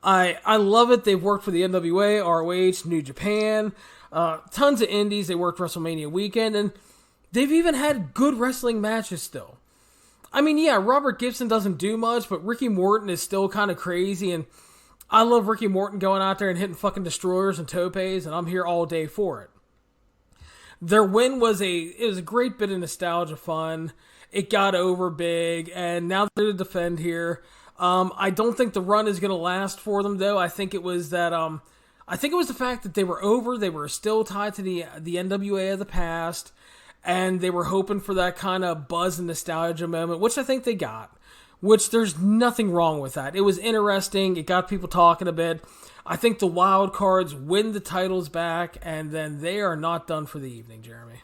I love it. They've worked for the NWA, ROH, New Japan, tons of indies. They worked WrestleMania weekend, and they've even had good wrestling matches still. I mean, yeah, Robert Gibson doesn't do much, but Ricky Morton is still kind of crazy, and I love Ricky Morton going out there and hitting fucking destroyers and topes, and I'm here all day for it. Their win was a great bit of nostalgia fun. It got over big, and now they're to defend here. I don't think the run is going to last for them, though. I think it was that the fact that they were over. They were still tied to the NWA of the past, and they were hoping for that kind of buzz and nostalgia moment, which I think they got. Which there's nothing wrong with that. It was interesting. It got people talking a bit. I think the Wild Cards win the titles back, and then they are not done for the evening, Jeremy.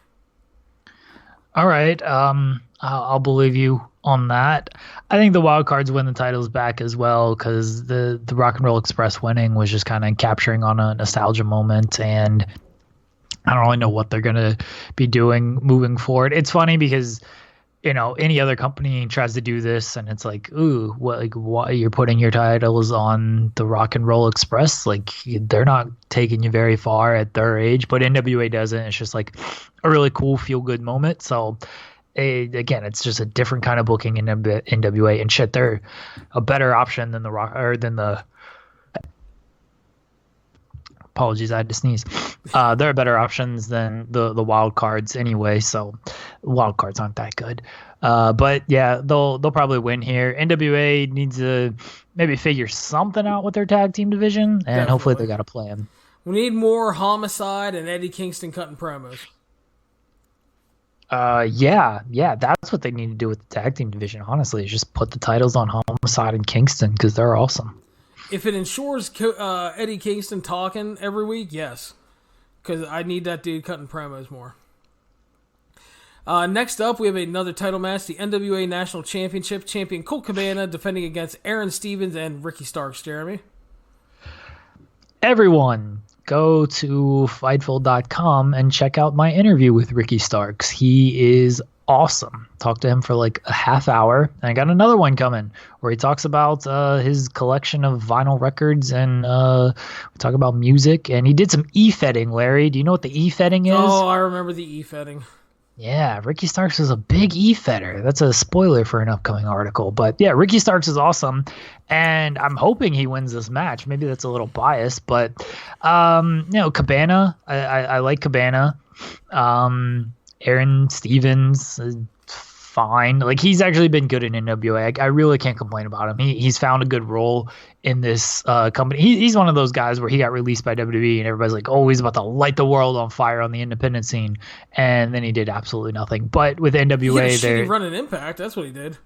All right. I'll believe you on that. I think the Wild Cards win the titles back as well, because the Rock and Roll Express winning was just kind of capturing on a nostalgia moment, and I don't really know what they're going to be doing moving forward. It's funny because, you know, any other company tries to do this, and it's like, ooh, why you're putting your titles on the Rock and Roll Express? Like, they're not taking you very far at their age, but NWA doesn't. It's just like a really cool feel-good moment. So, again, it's just a different kind of booking in NWA, and shit, they're a better option than apologies, I had to sneeze. There are better options than the Wild Cards anyway, so Wild Cards aren't that good. But yeah, they'll probably win here. NWA needs to maybe figure something out with their tag team division, and Definitely. Hopefully they got a plan. We need more Homicide and Eddie Kingston cutting promos. Yeah, that's what they need to do with the tag team division, honestly, is just put the titles on Homicide and Kingston, because they're awesome. If it ensures Eddie Kingston talking every week, yes. Because I need that dude cutting promos more. Next up, we have another title match. The NWA National Championship. Champion Colt Cabana defending against Aaron Stevens and Ricky Starks, Jeremy. Everyone go to Fightful.com and check out my interview with Ricky Starks. He is awesome. Talked to him for like a half hour. And I got another one coming where he talks about his collection of vinyl records, and we talk about music. And he did some e-fetting, Larry. Do you know what the e-fetting is? Oh, I remember the e-fetting. Yeah, Ricky Starks is a big e-fetter. That's a spoiler for an upcoming article. But yeah, Ricky Starks is awesome, and I'm hoping he wins this match. Maybe that's a little biased, but Cabana, I like Cabana. Aaron Stevens, fine. Like, he's actually been good in NWA. I really can't complain about him. He's found a good role in this company. He's one of those guys where he got released by WWE and everybody's like, oh, he's about to light the world on fire on the independent scene, and then he did absolutely nothing. But with NWA, they're running Impact. That's what he did.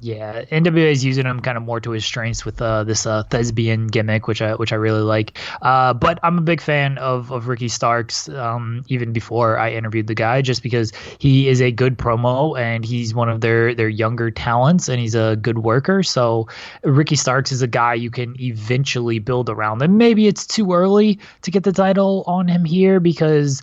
Yeah, NWA is using him kind of more to his strengths with this thespian gimmick, which I really like. But I'm a big fan of Ricky Starks, even before I interviewed the guy, just because he is a good promo and he's one of their younger talents and he's a good worker. So Ricky Starks is a guy you can eventually build around. And maybe it's too early to get the title on him here because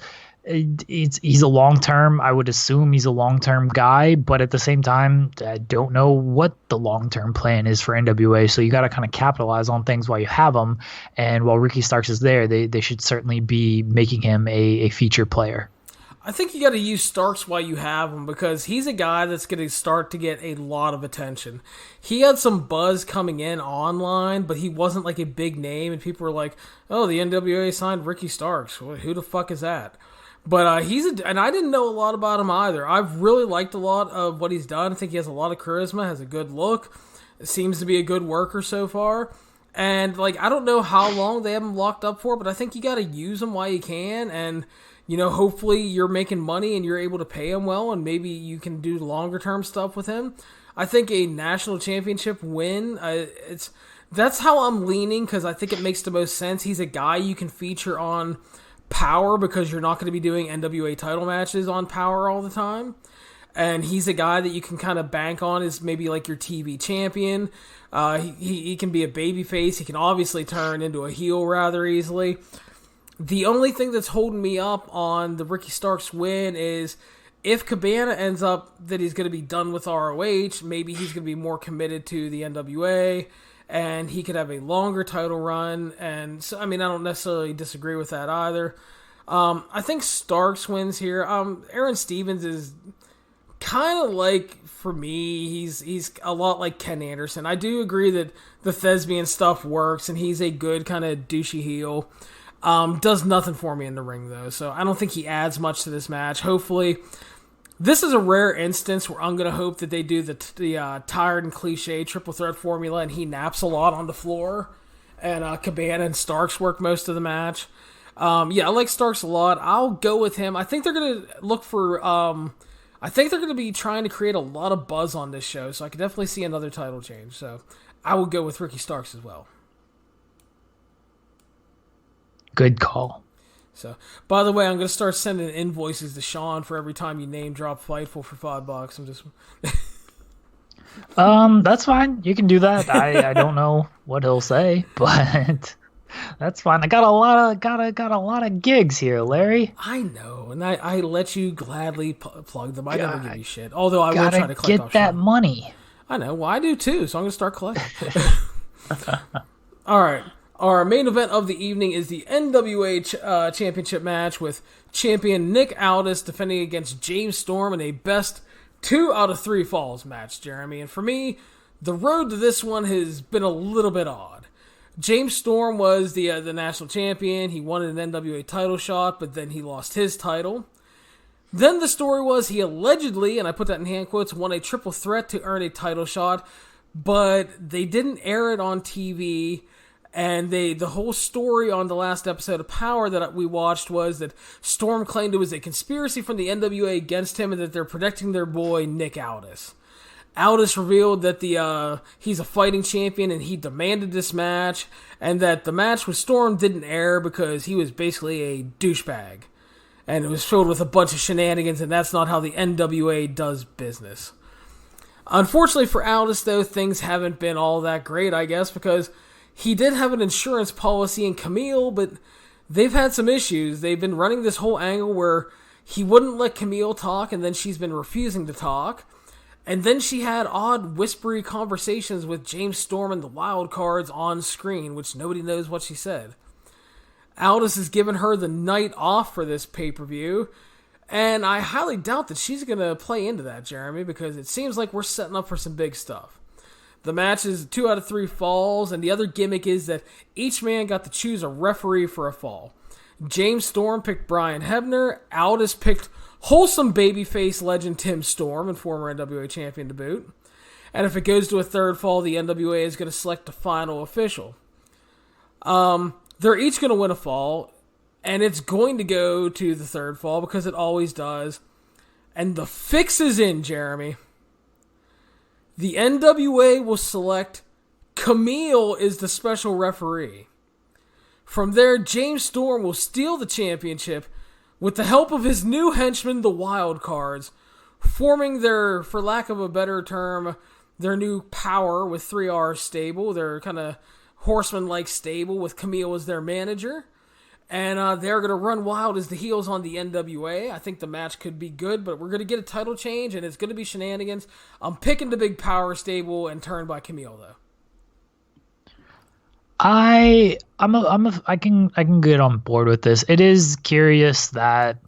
he's a long-term, I would assume he's a long-term guy, but at the same time, I don't know what the long-term plan is for NWA, so you got to kind of capitalize on things while you have them, and while Ricky Starks is there, they should certainly be making him a feature player. I think you got to use Starks while you have him because he's a guy that's going to start to get a lot of attention. He had some buzz coming in online, but he wasn't like a big name, and people were like, oh, the NWA signed Ricky Starks. Well, who the fuck is that? But and I didn't know a lot about him either. I've really liked a lot of what he's done. I think he has a lot of charisma, has a good look, seems to be a good worker so far. And like, I don't know how long they have him locked up for, but I think you got to use him while you can. And hopefully you're making money and you're able to pay him well, and maybe you can do longer term stuff with him. I think a national championship win, that's how I'm leaning because I think it makes the most sense. He's a guy you can feature on Power because you're not going to be doing NWA title matches on Power all the time. And he's a guy that you can kind of bank on as maybe like your TV champion. He can be a babyface. He can obviously turn into a heel rather easily. The only thing that's holding me up on the Ricky Starks win is if Cabana ends up that he's going to be done with ROH, maybe he's going to be more committed to the NWA. And he could have a longer title run. And so, I don't necessarily disagree with that either. I think Starks wins here. Aaron Stevens is kind of like, for me, he's a lot like Ken Anderson. I do agree that the thespian stuff works, and he's a good kind of douchey heel. Does nothing for me in the ring, though. So I don't think he adds much to this match. Hopefully, this is a rare instance where I'm going to hope that they do the tired and cliche triple threat formula and he naps a lot on the floor and Cabana and Starks work most of the match. I like Starks a lot. I'll go with him. I think they're going to look for... I think they're going to be trying to create a lot of buzz on this show, so I can definitely see another title change. So I will go with Ricky Starks as well. Good call. So, by the way, I'm going to start sending invoices to Sean for every time you name drop Fightful for $5. I'm just... That's fine. You can do that. I don't know what he'll say, but that's fine. I got a lot of gigs here, Larry. I know, and I let you gladly plug them. I never give you shit. Although I will try to collect get that money. I know. Well, I do too, so I'm going to start collecting. All right. Our main event of the evening is the NWA Championship match with champion Nick Aldis defending against James Storm in a best 2 out of 3 falls match, Jeremy. And for me, the road to this one has been a little bit odd. James Storm was the national champion. He won an NWA title shot, but then he lost his title. Then the story was he allegedly, and I put that in hand quotes, won a triple threat to earn a title shot, but they didn't air it on TV. And the whole story on the last episode of Power that we watched was that Storm claimed it was a conspiracy from the NWA against him and that they're protecting their boy, Nick Aldis. Aldis revealed that he's a fighting champion and he demanded this match, and that the match with Storm didn't air because he was basically a douchebag. And it was filled with a bunch of shenanigans, and that's not how the NWA does business. Unfortunately for Aldis, though, things haven't been all that great, I guess, because... he did have an insurance policy in Camille, but they've had some issues. They've been running this whole angle where he wouldn't let Camille talk, and then she's been refusing to talk. And then she had odd, whispery conversations with James Storm and the Wild Cards on screen, which nobody knows what she said. Aldis has given her the night off for this pay-per-view, and I highly doubt that she's going to play into that, Jeremy, because it seems like we're setting up for some big stuff. The match is 2 out of 3 falls, and the other gimmick is that each man got to choose a referee for a fall. James Storm picked Brian Hebner, Aldis picked wholesome babyface legend Tim Storm and former NWA champion to boot. And if it goes to a third fall, the NWA is going to select a final official. They're each going to win a fall, and it's going to go to the third fall because it always does. And the fix is in, Jeremy. The NWA will select Camille is the special referee. From there, James Storm will steal the championship with the help of his new henchmen, the Wild Cards, forming their, for lack of a better term, their new power with 3R stable, their kind of horseman-like stable with Camille as their manager. And they're going to run wild as the heels on the NWA. I think the match could be good, but we're going to get a title change, and it's going to be shenanigans. I'm picking the big power stable and turned by Camille, though. I can get on board with this. It is curious that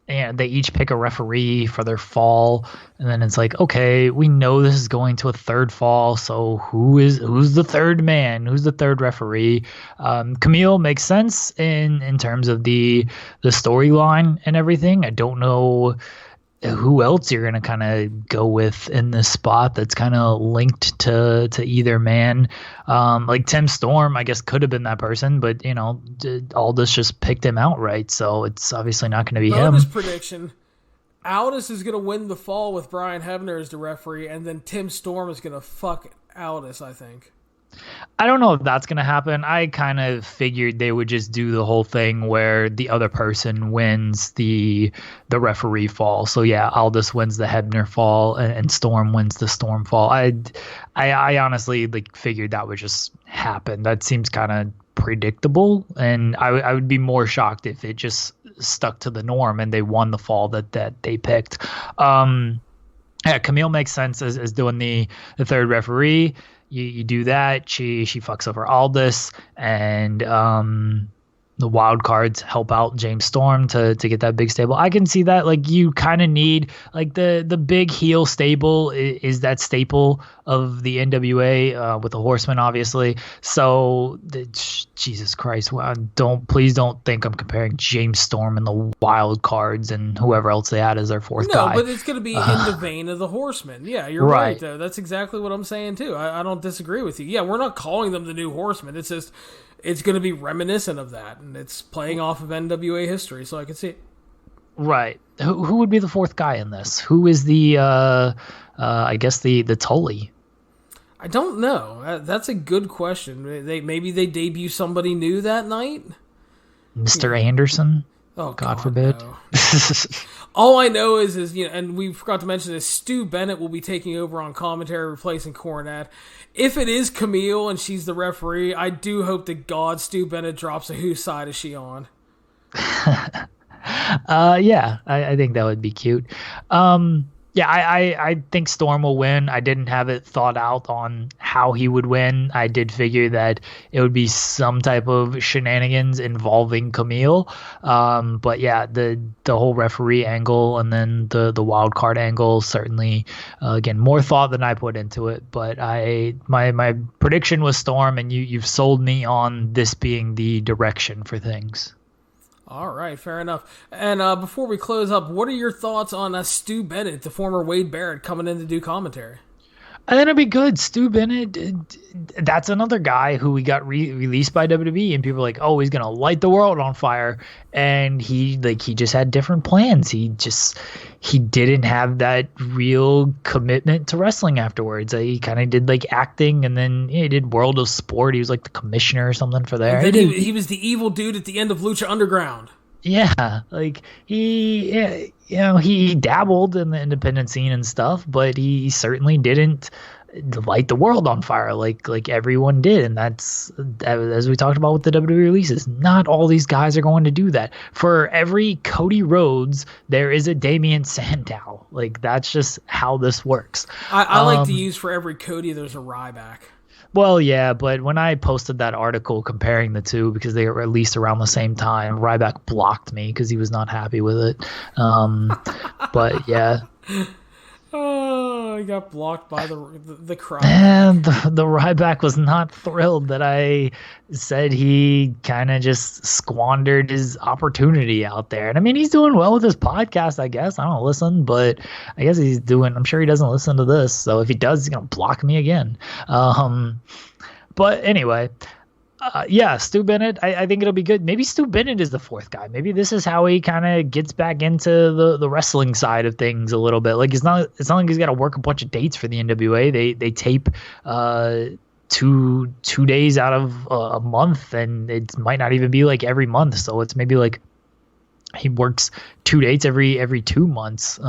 they each pick a referee for their fall, and then it's like, okay, we know this is going to a third fall, so who's the third man? Who's the third referee? Camille makes sense in terms of the storyline and everything. I don't know who else you're going to kind of go with in this spot that's kind of linked to either man. Like Tim Storm, I guess, could have been that person, but, Aldis just picked him outright, so it's obviously not going to be him. Bonus prediction, Aldis is going to win the fall with Brian Hebner as the referee, and then Tim Storm is going to fuck Aldis, I think. I don't know if that's going to happen. I kind of figured they would just do the whole thing where the other person wins the referee fall. So yeah, Aldis wins the Hebner fall and Storm wins the Storm fall. I honestly figured that would just happen. That seems kind of predictable, and I would be more shocked if it just stuck to the norm and they won the fall that they picked. Yeah, Camille makes sense as doing the third referee. You do that. She fucks over Aldis, and the Wild Cards help out James Storm to get that big stable. I can see that. You kind of need the big heel stable is that staple of the NWA with the Horsemen, obviously. So Jesus Christ, please don't think I'm comparing James Storm and the Wild Cards and whoever else they had as their fourth guy. No, but it's going to be in the vein of the Horsemen. Yeah, you're right though. That's exactly what I'm saying too. I don't disagree with you. Yeah, we're not calling them the new Horsemen. It's just it's going to be reminiscent of that, and it's playing off of NWA history, so I can see it. Right. Who would be the fourth guy in this? Who is the I guess the Tully? I don't know. That's a good question. Maybe they debut somebody new that night? Mr. Anderson? Oh, God forbid. No. All I know is and we forgot to mention this, Stu Bennett will be taking over on commentary, replacing Cornette. If it is Camille and she's the referee, I do hope to God Stu Bennett drops a whose side is she on. Yeah, I think that would be cute. Yeah, I think Storm will win. I didn't have it thought out on how he would win. I did figure that it would be some type of shenanigans involving Camille. But yeah, the whole referee angle and then the wild card angle, certainly, again, more thought than I put into it. But my prediction was Storm, and you've sold me on this being the direction for things. All right, fair enough. And before we close up, what are your thoughts on Stu Bennett, the former Wade Barrett, coming in to do commentary? I think it'd be good. Stu Bennett, that's another guy who we got released by WWE, and people are like, oh, he's gonna light the world on fire. And he just had different plans. He didn't have that real commitment to wrestling afterwards. He kind of did acting, and then he did World of Sport. He was the commissioner or something for there. He was the evil dude at the end of Lucha Underground. Yeah, he dabbled in the independent scene and stuff, but he certainly didn't light the world on fire like everyone did. And that's, as we talked about with the WWE releases, not all these guys are going to do that. For every Cody Rhodes, there is a Damian Sandow. Like, that's just how this works. I like to use for every Cody, there's a Ryback. Well, yeah, but when I posted that article comparing the two, because they were released around the same time, Ryback blocked me because he was not happy with it. But yeah. Oh, he got blocked by the crowd. And the Ryback was not thrilled that I said he kind of just squandered his opportunity out there. And I mean, he's doing well with his podcast, I guess. I don't listen, but I guess I'm sure he doesn't listen to this. So if he does, he's going to block me again. But anyway, yeah, Stu Bennett, I think it'll be good. Maybe Stu Bennett is the fourth guy. Maybe this is how he kind of gets back into the wrestling side of things a little bit. Like, it's not like he's got to work a bunch of dates for the NWA. They tape 2 days out of a month, and it might not even be like every month. So it's maybe like he works 2 dates every 2 months,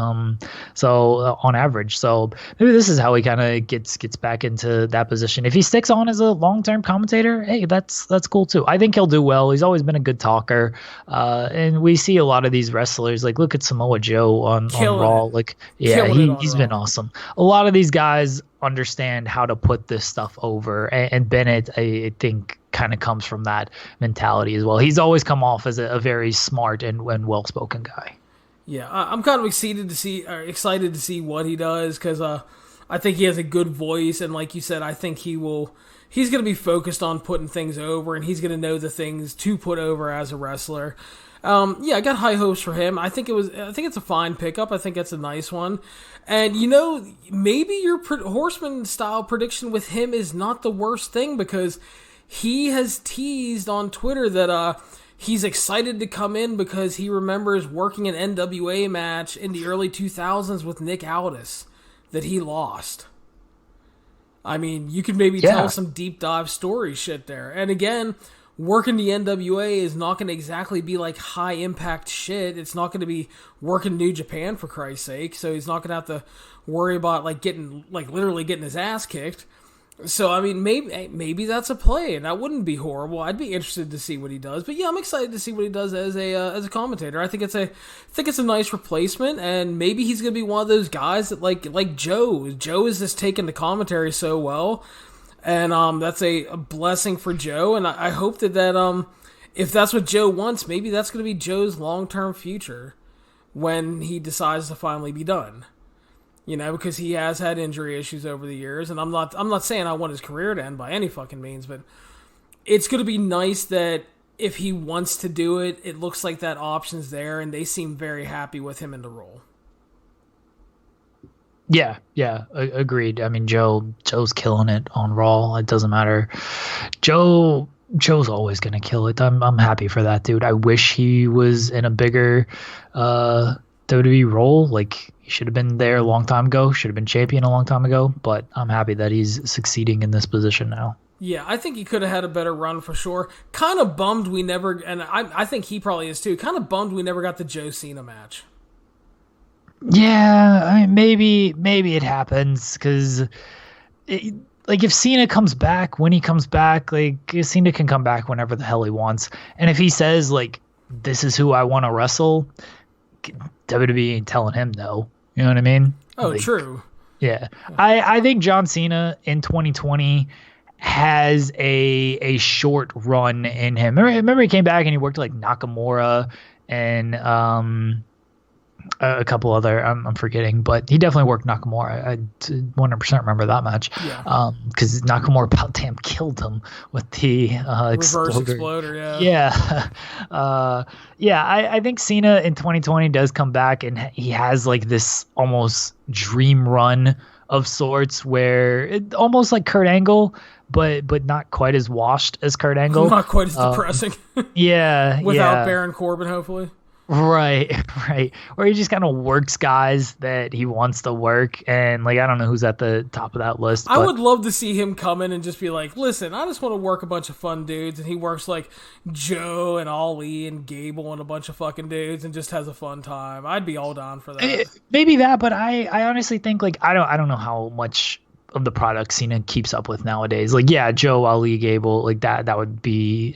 so on average. So maybe this is how he kind of gets back into that position. If he sticks on as a long-term commentator, hey, that's cool too. I think he'll do well. He's always been a good talker, and we see a lot of these wrestlers, like look at Samoa Joe on Raw. Like, yeah, he's been awesome. A lot of these guys understand how to put this stuff over, and Bennett, I think, kind of comes from that mentality as well. He's always come off as a very smart and well-spoken guy. Yeah, I'm kind of excited to see what he does, because I think he has a good voice, and like you said, I think he's going to be focused on putting things over, and he's going to know the things to put over as a wrestler. Yeah, I got high hopes for him. I think it's a fine pickup. I think it's a nice one. And, maybe your Horseman-style prediction with him is not the worst thing, because he has teased on Twitter that he's excited to come in because he remembers working an NWA match in the early 2000s with Nick Aldis that he lost. I mean, you could maybe tell some deep dive story shit there. And again, working the NWA is not going to exactly be like high impact shit. It's not going to be working New Japan, for Christ's sake. So he's not going to have to worry about literally getting his ass kicked. So, I mean, maybe that's a play, and that wouldn't be horrible. I'd be interested to see what he does. But yeah, I'm excited to see what he does as a commentator. I think it's a nice replacement, and maybe he's gonna be one of those guys that like Joe. Joe is just taking the commentary so well, and that's a blessing for Joe. And I hope that if that's what Joe wants, maybe that's gonna be Joe's long-term future when he decides to finally be done. Because he has had injury issues over the years, and I'm not saying I want his career to end by any fucking means, but it's going to be nice that if he wants to do it, it looks like that option's there, and they seem very happy with him in the role. Yeah, agreed. I mean, Joe's killing it on Raw. It doesn't matter. Joe's always going to kill it. I'm happy for that dude. I wish he was in a bigger WWE role. Like, he should have been there a long time ago, should have been champion a long time ago, but I'm happy that he's succeeding in this position now. Yeah, I think he could have had a better run for sure. Kind of bummed we never, and I think he probably is too, kind of bummed we never got the Joe Cena match. Yeah, I mean, maybe it happens, because if Cena comes back, when he comes back, Cena can come back whenever the hell he wants. And if he says, this is who I want to wrestle, WWE ain't telling him no. You know what I mean? Oh, true. Yeah. I think John Cena in 2020 has a short run in him. Remember he came back and he worked Nakamura and a couple other, I'm forgetting, but he definitely worked Nakamura. I 100% remember that match. Yeah. Because Nakamura about damn killed him with the reverse exploder. Yeah. I think Cena in 2020 does come back, and he has this almost dream run of sorts, where it almost like Kurt Angle, but not quite as washed as Kurt Angle. Not quite as depressing. Yeah. Without Baron Corbin, hopefully. Right. Where he just kind of works guys that he wants to work, and I don't know who's at the top of that list. I would love to see him come in and just be like, listen, I just want to work a bunch of fun dudes, and he works Joe and Ali and Gable and a bunch of fucking dudes and just has a fun time. I'd be all down for that. Maybe that, but I honestly think I don't know how much of the product Cena keeps up with nowadays. Like, yeah, Joe, Ali, Gable, like that would be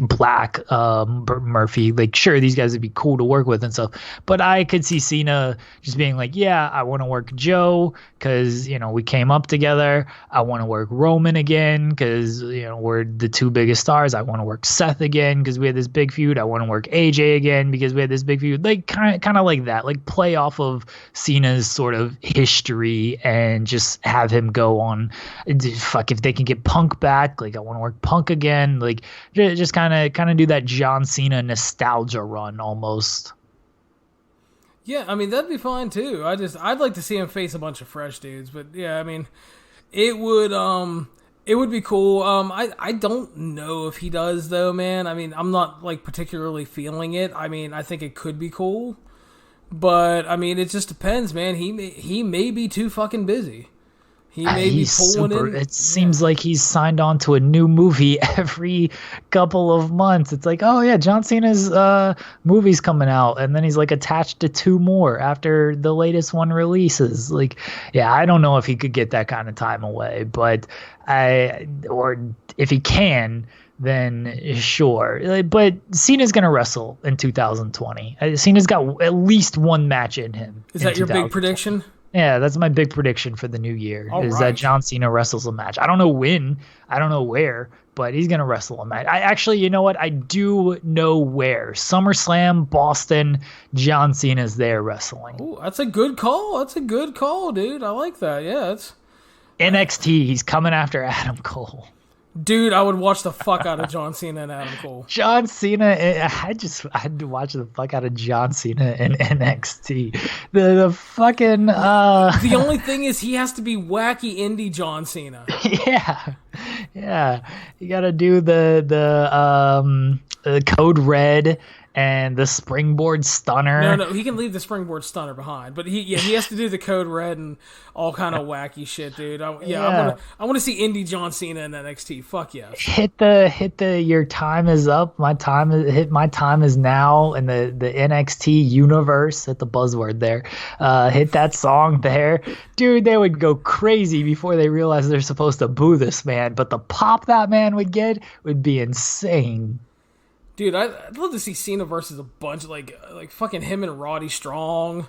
Black, Murphy. Like, sure, these guys would be cool to work with and stuff. But I could see Cena just being like, yeah, I want to work Joe because, you know, we came up together. I want to work Roman again because, you know, we're the two biggest stars. I want to work Seth again because we had this big feud. I want to work AJ again because we had this big feud. Like, kind of like that. Like, play off of Cena's sort of history and just have him go on. Fuck, if they can get Punk back, like, I want to work Punk again. Like, just kind of do that John Cena nostalgia run almost. Yeah, I mean, that'd be fine too. I'd like to see him face a bunch of fresh dudes, but yeah, I mean, it would be cool. I don't know if he does though, man. I mean, I'm not like particularly feeling it. I mean, I think it could be cool, but I mean, it just depends, man. He may be too fucking busy. He may be pulling in. It seems like he's signed on to a new movie every couple of months. It's like, oh yeah, John Cena's movie's coming out, and then he's like attached to 2 more after the latest one releases. Like, yeah, I don't know if he could get that kind of time away, but or if he can, then sure. But Cena's gonna wrestle in 2020. Cena's got at least 1 match in him. Is that your big prediction? Yeah, that's my big prediction for the new year. That John Cena wrestles a match. I don't know when, I don't know where, but he's going to wrestle a match. I actually, you know what? I do know where. SummerSlam, Boston, John Cena's there wrestling. Ooh, that's a good call. That's a good call, dude. I like that. Yeah, it's NXT, he's coming after Adam Cole. Dude, I would watch the fuck out of John Cena and Adam Cole. John Cena, I'd watch the fuck out of John Cena and NXT. The fucking The only thing is he has to be wacky indie John Cena. Yeah. You got to do the Code Red and the Springboard Stunner. No, he can leave the Springboard Stunner behind, but he has to do the Code Red and all kind of wacky shit, dude. I want to see indie John Cena in NXT. Fuck yes. Hit the your time is up. My time is now in the NXT universe. Hit the buzzword there. Hit that song there, dude. They would go crazy before they realize they're supposed to boo this man, but the pop that man would get would be insane. Dude, I'd love to see Cena versus a bunch of like fucking him and Roddy Strong,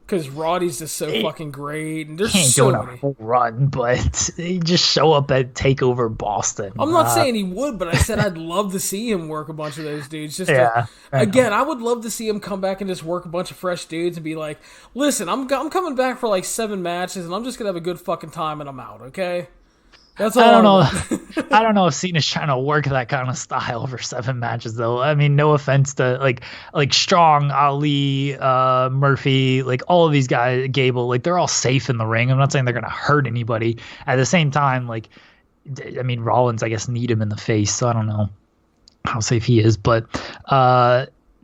because Roddy's just so fucking great. And there's so many. A full run, but he just show up at TakeOver Boston. I'm not saying he would, but I said I'd love to see him work a bunch of those dudes. Again, I would love to see him come back and just work a bunch of fresh dudes and be like, listen, I'm coming back for like 7 matches, and I'm just gonna have a good fucking time, and I'm out. Okay. That's all. I don't know. I don't know if Cena's trying to work that kind of style for 7 matches, though. I mean, no offense to like Strong, Ali, Murphy, like all of these guys, Gable, like they're all safe in the ring. I'm not saying they're gonna hurt anybody. At the same time, like, I mean, Rollins, I guess, need him in the face, so I don't know how safe he is, but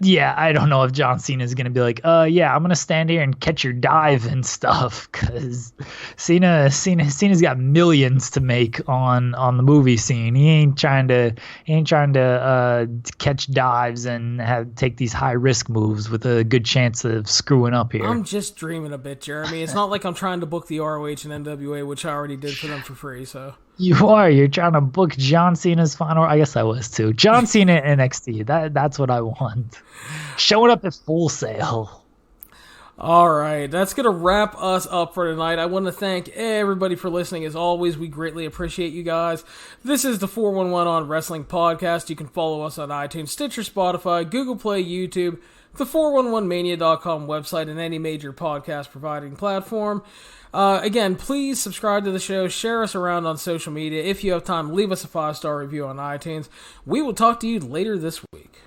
yeah, I don't know if John Cena is going to be like, yeah, I'm going to stand here and catch your dive and stuff, because Cena's got millions to make on the movie scene. He ain't trying to catch dives and take these high risk moves with a good chance of screwing up here. I'm just dreaming a bit, Jeremy. It's not like I'm trying to book the ROH and NWA, which I already did for them for free, so. You're trying to book John Cena's final. I guess I was too. John Cena and NXT. That's what I want. Showing up at Full Sail. All right, that's gonna wrap us up for tonight. I want to thank everybody for listening. As always, we greatly appreciate you guys. This is the 411 on Wrestling Podcast. You can follow us on iTunes, Stitcher, Spotify, Google Play, YouTube, the 411mania.com website, and any major podcast providing platform. Again, please subscribe to the show, share us around on social media. If you have time, leave us a 5-star review on iTunes. We will talk to you later this week.